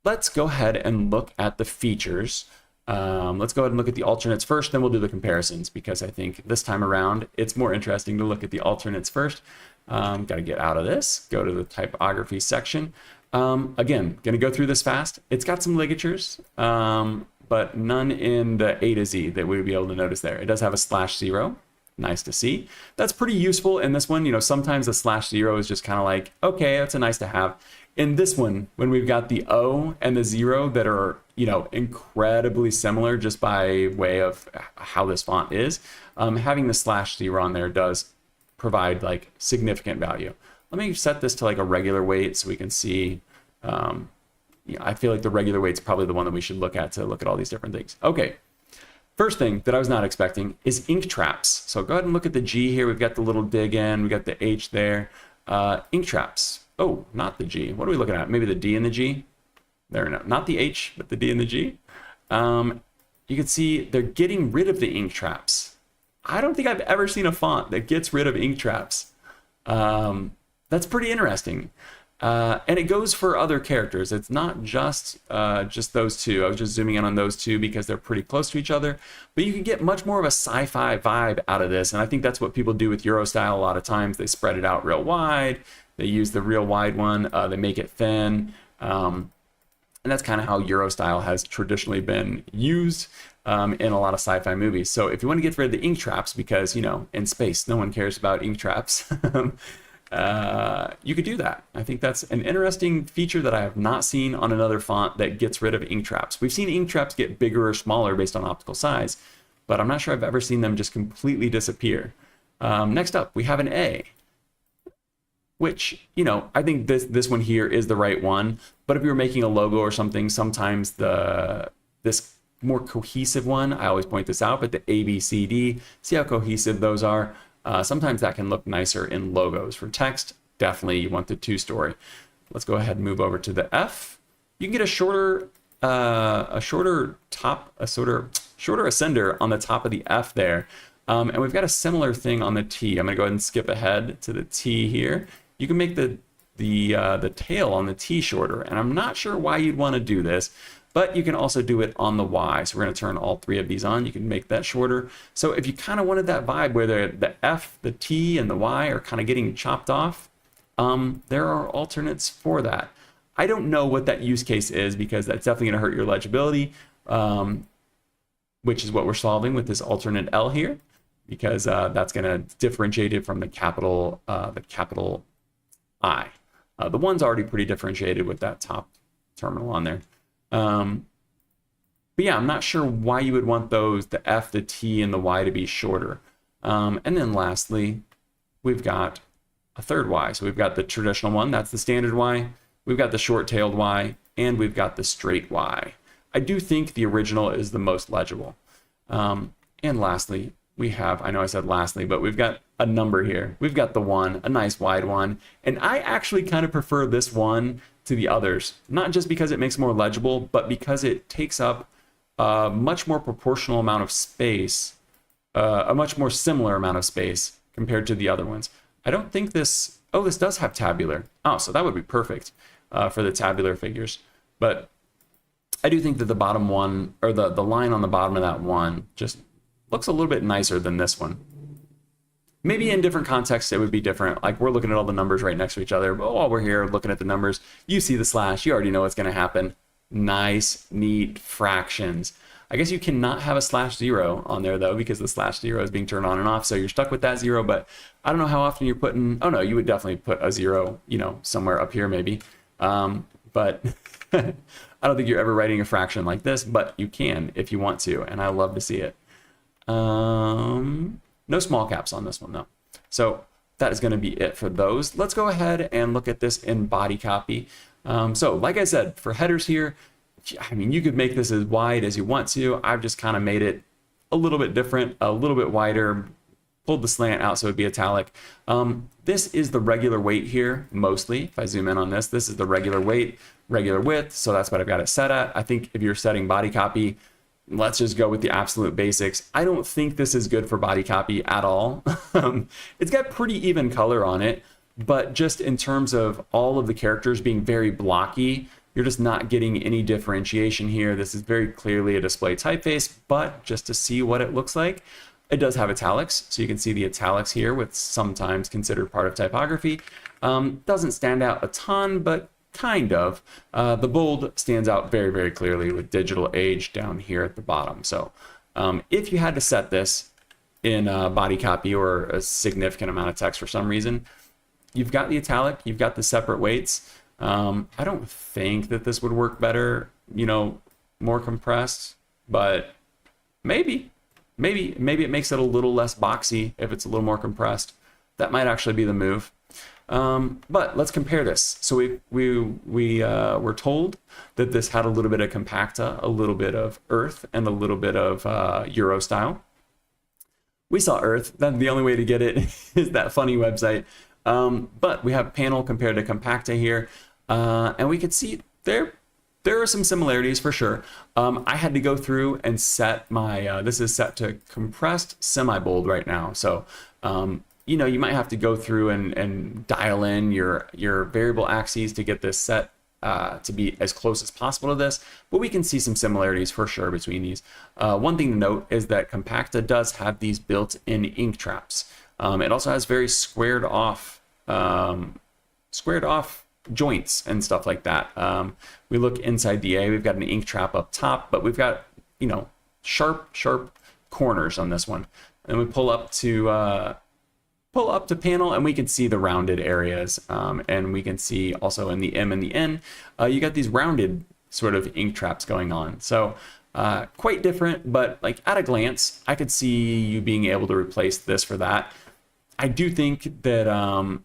Let's go ahead and look at the features. Let's go ahead and look at the alternates first, then we'll do the comparisons, because I think this time around it's more interesting to look at the alternates first. Got to get out of this, go to the typography section. Again, going to go through this fast. It's got some ligatures, but none in the A to Z that we would be able to notice there. It does have a /0. Nice to see. That's pretty useful in this one. You know, sometimes the /0 is just kind of like, okay, that's a nice to have. In this one, when we've got the O and the 0 that are, you know, incredibly similar just by way of how this font is, having the /0 on there does provide like significant value. Let me set this to like a regular weight so we can see. I feel like the regular weight's probably the one that we should look at to look at all these different things. Okay. First thing that I was not expecting is ink traps. So go ahead and look at the G here. We've got the little dig in, we got the H there. Ink traps. Oh, not the G. What are we looking at? Maybe the D and the G? There, no, not the H, but the D and the G. You can see they're getting rid of the ink traps. I don't think I've ever seen a font that gets rid of ink traps. That's pretty interesting. And it goes for other characters. It's not just those two. I was just zooming in on those two because they're pretty close to each other. But you can get much more of a sci-fi vibe out of this. And I think that's what people do with Euro style a lot of times. They spread it out real wide. They use the real wide one. They make it thin. And that's kind of how Euro style has traditionally been used in a lot of sci-fi movies. So if you want to get rid of the ink traps, because, you know, in space, no one cares about ink traps. You could do that. I think that's an interesting feature that I have not seen on another font that gets rid of ink traps. We've seen ink traps get bigger or smaller based on optical size, but I'm not sure I've ever seen them just completely disappear. Next up, we have an A, which, you know, I think this one here is the right one, but if you're making a logo or something, sometimes this more cohesive one, I always point this out, but the A, B, C, D, see how cohesive those are? Sometimes that can look nicer in logos. For text, definitely you want the two-story. Let's go ahead and move over to the F. You can get a shorter ascender on the top of the F there. And we've got a similar thing on the T. I'm going to go ahead and skip ahead to the T here. You can make the tail on the T shorter, and I'm not sure why you'd want to do this, but you can also do it on the Y. So we're going to turn all three of these on. You can make that shorter. So if you kind of wanted that vibe where the F, the T, and the Y are kind of getting chopped off, there are alternates for that. I don't know what that use case is, because that's definitely going to hurt your legibility, which is what we're solving with this alternate L here, because that's going to differentiate it from the capital I. The one's already pretty differentiated with that top terminal on there. But yeah, I'm not sure why you would want those, the F, the T, and the Y to be shorter. And then lastly, we've got a third Y. So we've got the traditional one, that's the standard Y. We've got the short-tailed Y, and we've got the straight Y. I do think the original is the most legible. And lastly, we have, I know I said lastly, but we've got a number here. We've got the 1, a nice wide one. And I actually kind of prefer this one to the others, not just because it makes it more legible, but because it takes up a much more proportional amount of space, a much more similar amount of space compared to the other ones. I don't think this, oh, this does have tabular. Oh, so that would be perfect for the tabular figures. But I do think that the bottom one, or the line on the bottom of that one, just looks a little bit nicer than this one. Maybe in different contexts it would be different. Like we're looking at all the numbers right next to each other, but while we're here looking at the numbers, you see the slash, you already know what's going to happen. Nice, neat fractions. I guess you cannot have a /0 on there though, because the /0 is being turned on and off, so you're stuck with that 0. But I don't know how often you're putting, oh no, you would definitely put a 0, you know, somewhere up here maybe. But I don't think you're ever writing a fraction like this, but you can if you want to, and I love to see it. No small caps on this one though. So that is going to be it for those. Let's go ahead and look at this in body copy. So like I said, for headers here, I mean, you could make this as wide as you want to. I've just kind of made it a little bit different, a little bit wider, pulled the slant out so it'd be italic. This is the regular weight here, mostly. If I zoom in on this, this is the regular weight, regular width, so that's what I've got it set at. I think if you're setting body copy, let's just go with the absolute basics. I don't think this is good for body copy at all. It's got pretty even color on it, but just in terms of all of the characters being very blocky, you're just not getting any differentiation here. This is very clearly a display typeface, but just to see what it looks like, it does have italics. So you can see the italics here, with sometimes considered part of typography. Doesn't stand out a ton, but kind of. The bold stands out very, very clearly with digital age down here at the bottom. So if you had to set this in body copy or a significant amount of text for some reason, you've got the italic, you've got the separate weights. I don't think that this would work better, you know, more compressed, but maybe it makes it a little less boxy if it's a little more compressed. That might actually be the move. But let's compare this. So we were told that this had a little bit of compacta, a little bit of earth, and a little bit of Euro style. We saw earth. Then the only way to get it is that funny website. But we have Panell compared to compacta here, and we could see there are some similarities for sure. I had to go through and set my this is set to compressed semi-bold right now. So you know, you might have to go through and dial in your variable axes to get this set to be as close as possible to this, but we can see some similarities for sure between these. One thing to note is that compacta does have these built-in ink traps. It also has very squared off joints and stuff like that. We look inside the A, we've got an ink trap up top, but we've got, you know, sharp corners on this one. And we pull up to Panell, and we can see the rounded areas, and we can see also in the M and the N, you got these rounded sort of ink traps going on. So quite different, but like at a glance, I could see you being able to replace this for that. I do think that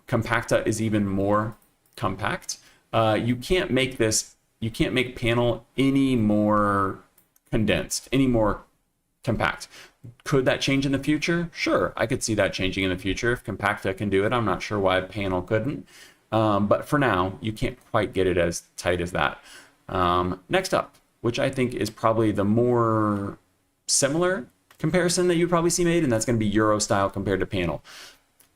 compacta is even more compact. You can't make Panell any more condensed, any more compact. Could that change in the future? Sure, I could see that changing in the future. If compacta can do it, I'm not sure why Panell couldn't. But for now, you can't quite get it as tight as that. Next up, which I think is probably the more similar comparison that you'd probably see made, and that's going to be Euro style compared to Panell.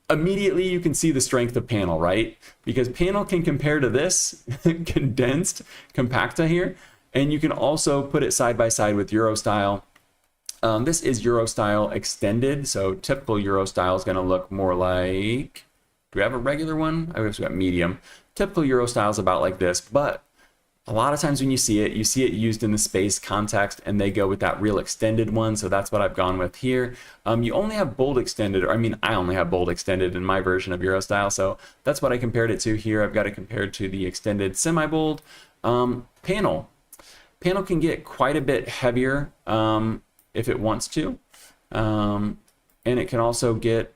Immediately, you can see the strength of Panell, right? Because Panell can compare to this condensed compacta here, and you can also put it side by side with Euro style. This is Euro style extended, so typical Euro style is going to look more like, do we have a regular one? I guess we got medium. Typical Euro style is about like this, but a lot of times when you see it used in the space context, and they go with that real extended one, so that's what I've gone with here. You only have bold extended, or I mean, I only have bold extended in my version of Euro style, so that's what I compared it to here. I've got it compared to the extended semi-bold. Panell can get quite a bit heavier if it wants to, and it can also get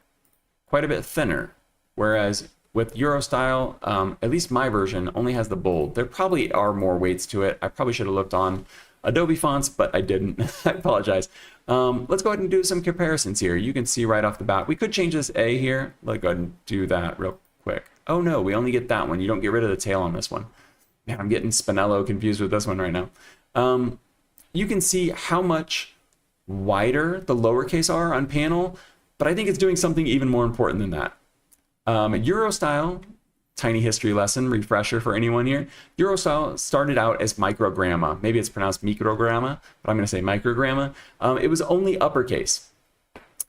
quite a bit thinner, whereas with Euro style, at least my version only has the bold. There probably are more weights to it. I probably should have looked on Adobe fonts, but I didn't. I apologize. Let's go ahead and do some comparisons here. You can see right off the bat, we could change this A here. Let's go ahead and do that real quick. Oh no, we only get that one. You don't get rid of the tail on this one. Man, I'm getting Spinelo confused with this one right now. You can see how much wider the lowercase are on Panell, but I think it's doing something even more important than that. Euro style, tiny history lesson, refresher for anyone here. Euro style started out as microgramma. Maybe it's pronounced microgramma, but I'm going to say microgramma. It was only uppercase.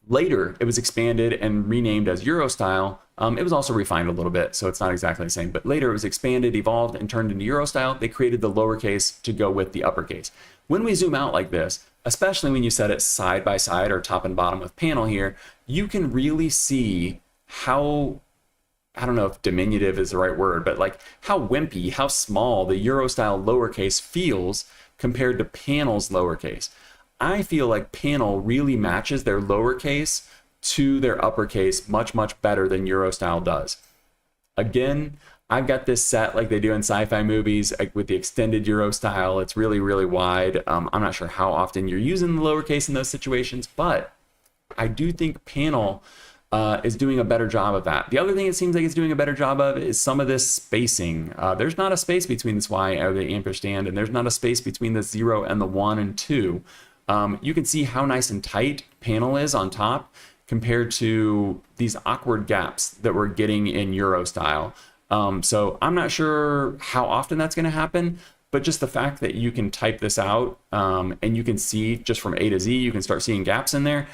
Later, it was expanded and renamed as Euro style. It was also refined a little bit, so it's not exactly the same. But later, it was expanded, evolved, and turned into Euro style. They created the lowercase to go with the uppercase. When we zoom out like this, especially when you set it side by side or top and bottom with Panell here, you can really see how, I don't know if diminutive is the right word, but like how wimpy, how small the Euro style lowercase feels compared to Panell's lowercase. I feel like Panell really matches their lowercase to their uppercase much, much better than Euro style does. Again, I've got this set like they do in sci-fi movies with the extended Euro style. It's really, really wide. I'm not sure how often you're using the lowercase in those situations, but I do think Panell is doing a better job of that. The other thing it seems like it's doing a better job of is some of this spacing. There's not a space between this Y or the ampersand, and there's not a space between the 0 and the 1 and 2. You can see how nice and tight Panell is on top compared to these awkward gaps that we're getting in Euro style. So I'm not sure how often that's going to happen, but just the fact that you can type this out and you can see just from A to Z, you can start seeing gaps in there.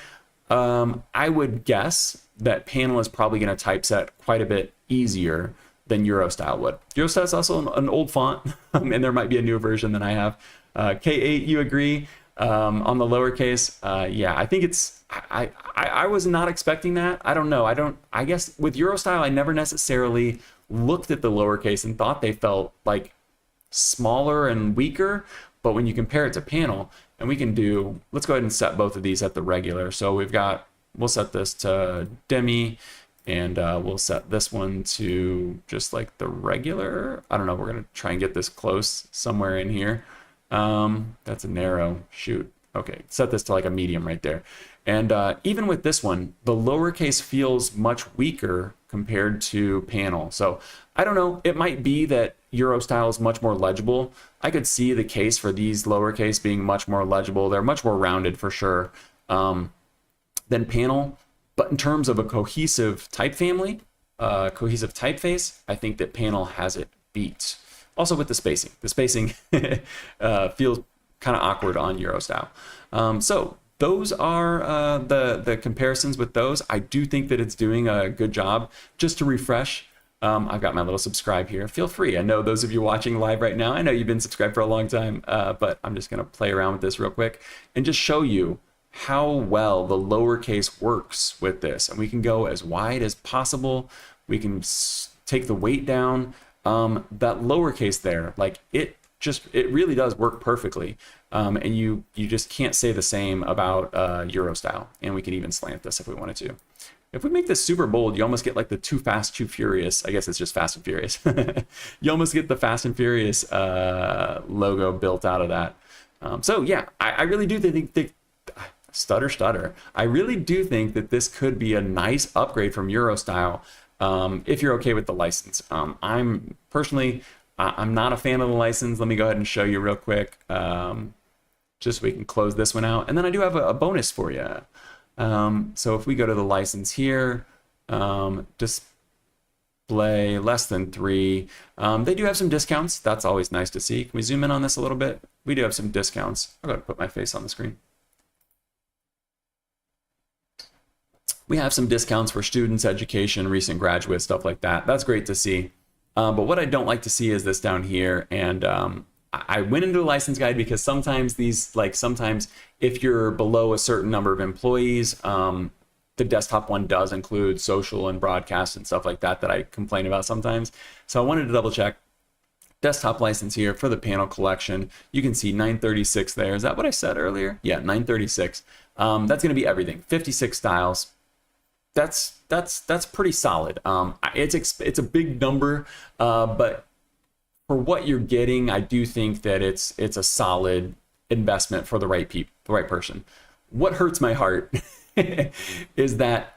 I would guess that Panell is probably going to typeset quite a bit easier than Eurostyle would. Eurostyle is also an old font, and there might be a newer version than I have. K8, you agree? On the lowercase, yeah, I think it's, I was not expecting that. I don't know. I guess with Eurostyle, I never necessarily looked at the lowercase and thought they felt like smaller and weaker, but when you compare it to Panell, and we can do, let's go ahead and set both of these at the regular. So we'll set this to demi, and we'll set this one to just like the regular. I don't know, we're gonna try and get this close somewhere in here. That's a narrow, shoot. Okay, set this to like a medium right there. And even with this one, the lowercase feels much weaker compared to Panell. So I don't know, it might be that Eurostyle is much more legible. I could see the case for these lowercase being much more legible. They're much more rounded for sure than Panell. But in terms of a cohesive type family, cohesive typeface, I think that Panell has it beat. Also with the spacing. The spacing feels kind of awkward on Eurostyle. So those are the comparisons with those. I do think that it's doing a good job. Just to refresh, I've got my little subscribe here. Feel free. I know those of you watching live right now, I know you've been subscribed for a long time, but I'm just going to play around with this real quick and just show you how well the lowercase works with this. And we can go as wide as possible. We can take the weight down. That lowercase there, like it really does work perfectly. And you just can't say the same about Eurostyle. And we can even slant this if we wanted to. If we make this super bold, you almost get like the Too Fast, Too Furious. I guess it's just Fast and Furious. You almost get the Fast and Furious logo built out of that. So yeah, I really do think stutter. I really do think that this could be a nice upgrade from Eurostyle. If you're okay with the license. I'm not a fan of the license. Let me go ahead and show you real quick, just so we can close this one out. And then I do have a bonus for you. So if we go to the license here, display less than 3, they do have some discounts. That's always nice to see. Can we zoom in on this a little bit? We do have some discounts. I'll go ahead and put my face on the screen. We have some discounts for students, education, recent graduates, stuff like that. That's great to see. But what I don't like to see is this down here. And I went into the license guide because sometimes sometimes if you're below a certain number of employees, the desktop one does include social and broadcast and stuff like that I complain about sometimes. So I wanted to double check. Desktop license here for the Panell collection. You can see 936 there. Is that what I said earlier? Yeah, 936. That's going to be everything. 56 styles. That's pretty solid. It's a big number, but for what you're getting, I do think that it's a solid investment for the right person. What hurts my heart is that,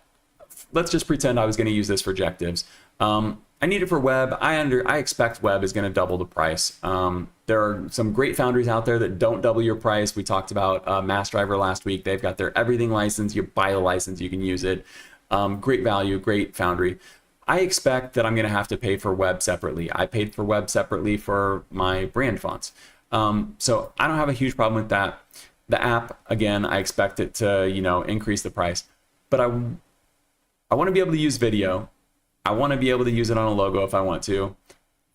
let's just pretend I was going to use this for objectives. I need it for web. I expect web is going to double the price. There are some great foundries out there that don't double your price. We talked about MassDriver last week. They've got their everything license. You buy the license, you can use it. Great value, great foundry. I expect that I'm going to have to pay for web separately. I paid for web separately for my brand fonts. So I don't have a huge problem with that. The app, again, I expect it to, increase the price. But I want to be able to use video. I want to be able to use it on a logo if I want to.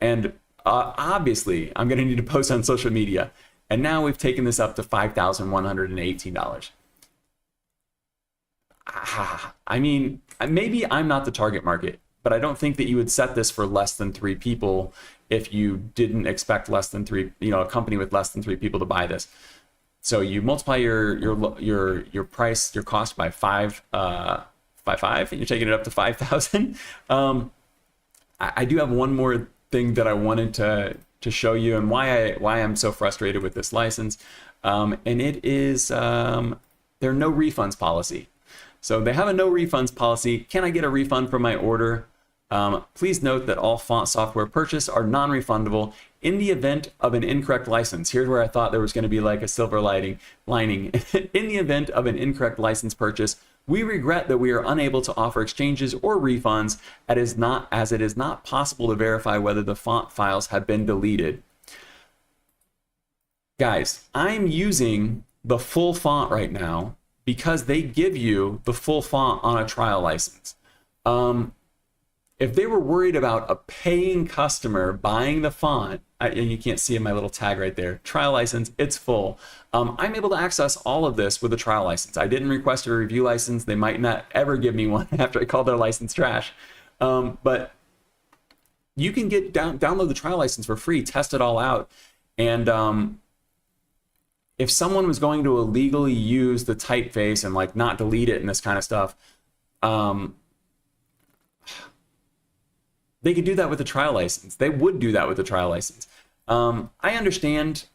And obviously, I'm going to need to post on social media. And now we've taken this up to $5,118. I mean, maybe I'm not the target market, but I don't think that you would set this for less than 3 people if you didn't expect less than 3, a company with less than 3 people to buy this. So you multiply your price, your cost by 5, and you're taking it up to 5,000. I do have one more thing that I wanted to show you and why I'm so frustrated with this license, and it is there are no refunds policy. So they have a no refunds policy. Can I get a refund for my order? Please note that all font software purchase are non-refundable in the event of an incorrect license. Here's where I thought there was going to be like a silver lining. In the event of an incorrect license purchase, we regret that we are unable to offer exchanges or refunds as it is not possible to verify whether the font files have been deleted. Guys, I'm using the full font right now because they give you the full font on a trial license. If they were worried about a paying customer buying the font, and you can't see in my little tag right there, trial license, it's full. I'm able to access all of this with a trial license. I didn't request a review license. They might not ever give me one after I call their license trash. But you can download the trial license for free, test it all out. And if someone was going to illegally use the typeface and like not delete it and this kind of stuff, they could do that with a trial license. They would do that with a trial license. I understand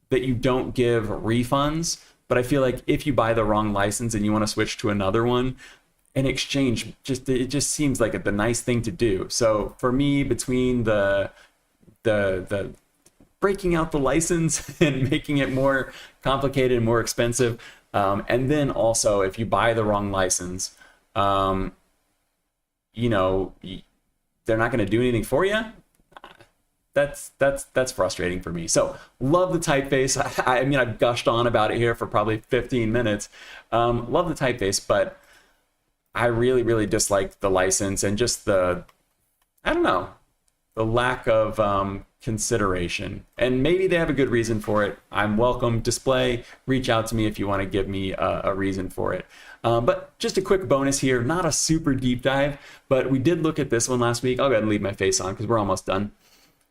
that you don't give refunds, but I feel like if you buy the wrong license and you want to switch to another one, an exchange it just seems like the nice thing to do. So for me, between the breaking out the license and making it more complicated and more expensive, and then also if you buy the wrong license, you know, they're not going to do anything for you. That's frustrating for me. So love the typeface. I mean, I've gushed on about it here for probably 15 minutes. Love the typeface, but I really dislike the license and just the lack of consideration. And maybe they have a good reason for it. I'm welcome. Display, reach out to me if you want to give me a reason for it. But just a quick bonus here, not a super deep dive, but we did look at this one last week. I'll go ahead and leave my face on because we're almost done.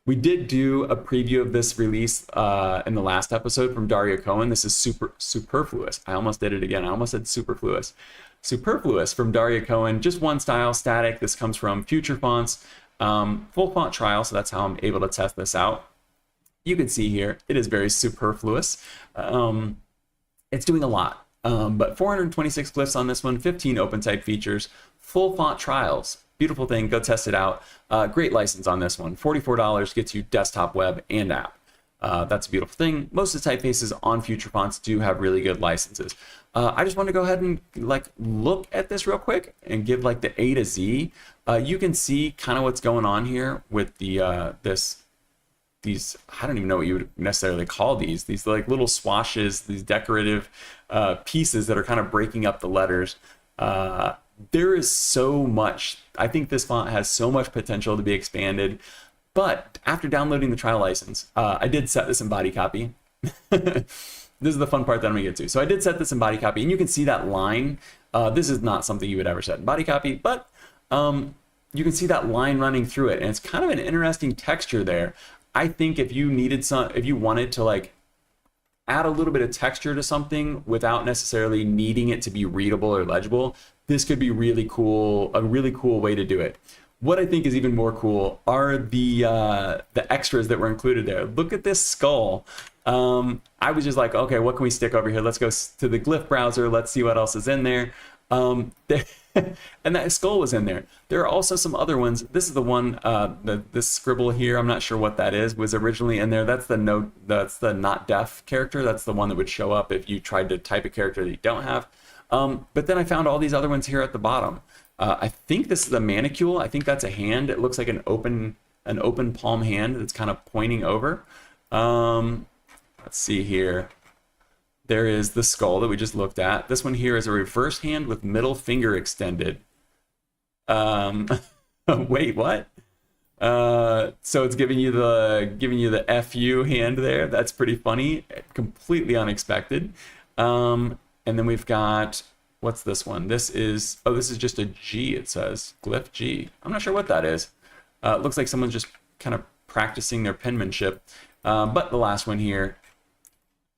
We did do a preview of this release in the last episode from Daria Cohen. This is Superfluous. I almost did it again. I almost said Superfluous. Superfluous from Daria Cohen, just one style, static. This comes from Future Fonts, full font trial, so that's how I'm able to test this out. You can see here, it is very superfluous. It's doing a lot. But 426 glyphs on this one, 15 OpenType features, full font trials. Beautiful thing, go test it out. Great license on this one. $44 gets you desktop, web, and app. That's a beautiful thing. Most of the typefaces on Future Fonts do have really good licenses. I just want to go ahead and look at this real quick and give the A to Z. You can see kind of what's going on here with the these, I don't even know what you would necessarily call these little swashes, these decorative pieces that are kind of breaking up the letters. There is so much. I think this font has so much potential to be expanded. But after downloading the trial license, I did set this in body copy. This is the fun part that I'm gonna get to. So I did set this in body copy, and you can see that line. This is not something you would ever set in body copy, but you can see that line running through it, and it's kind of an interesting texture there. I think if you wanted to add a little bit of texture to something without necessarily needing it to be readable or legible, this could be really cool, a really cool way to do it. What I think is even more cool are the extras that were included there. Look at this skull. I was just like, okay, what can we stick over here? Let's go to the glyph browser. Let's see what else is in there. And that skull was in there. There are also some other ones. This is the one, this scribble here, I'm not sure what that is, was originally in there. That's the not deaf character. That's the one that would show up if you tried to type a character that you don't have. But then I found all these other ones here at the bottom. I think this is a manicule. I think that's a hand. It looks like an open palm hand that's kind of pointing over. Let's see here. There is the skull that we just looked at. This one here is a reverse hand with middle finger extended. Wait, what? So it's giving you the FU hand there. That's pretty funny. Completely unexpected. And then we've got, what's this one? This is just a G, it says. Glyph G. I'm not sure what that is. It looks like someone's just kind of practicing their penmanship. But the last one here,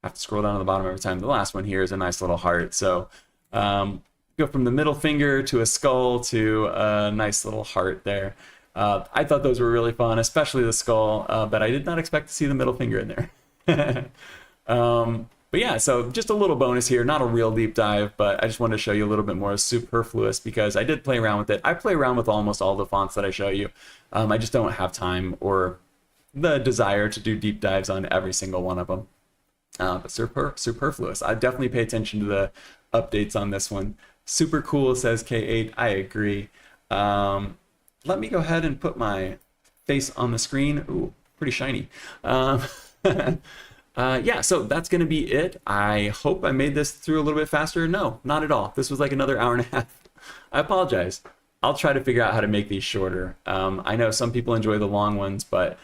I have to scroll down to the bottom every time. The last one here is a nice little heart. So go from the middle finger to a skull to a nice little heart there. I thought those were really fun, especially the skull, but I did not expect to see the middle finger in there. But yeah, so just a little bonus here, not a real deep dive, but I just wanted to show you a little bit more of Superfluous because I did play around with it. I play around with almost all the fonts that I show you. I just don't have time or the desire to do deep dives on every single one of them. But Superfluous, I definitely pay attention to the updates on this one. Super cool, says K8. I agree. Let me go ahead and put my face on the screen. Ooh, pretty shiny. Yeah, so that's going to be it. I hope I made this through a little bit faster. No, not at all. This was like another hour and a half. I apologize. I'll try to figure out how to make these shorter. I know some people enjoy the long ones, but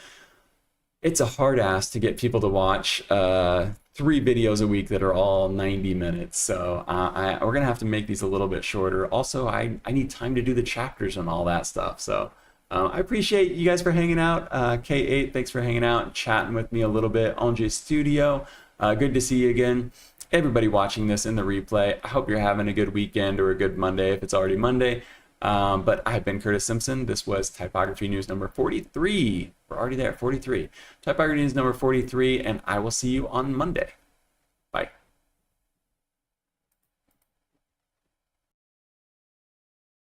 it's a hard ask to get people to watch 3 videos a week that are all 90 minutes. So we're going to have to make these a little bit shorter. Also, I need time to do the chapters and all that stuff. So I appreciate you guys for hanging out. K8, thanks for hanging out and chatting with me a little bit. Ange Studio, good to see you again. Everybody watching this in the replay, I hope you're having a good weekend or a good Monday if it's already Monday. But I've been Curtis Simpson. This was Typography News number 43. We're already there, 43. Typography News number 43, and I will see you on Monday.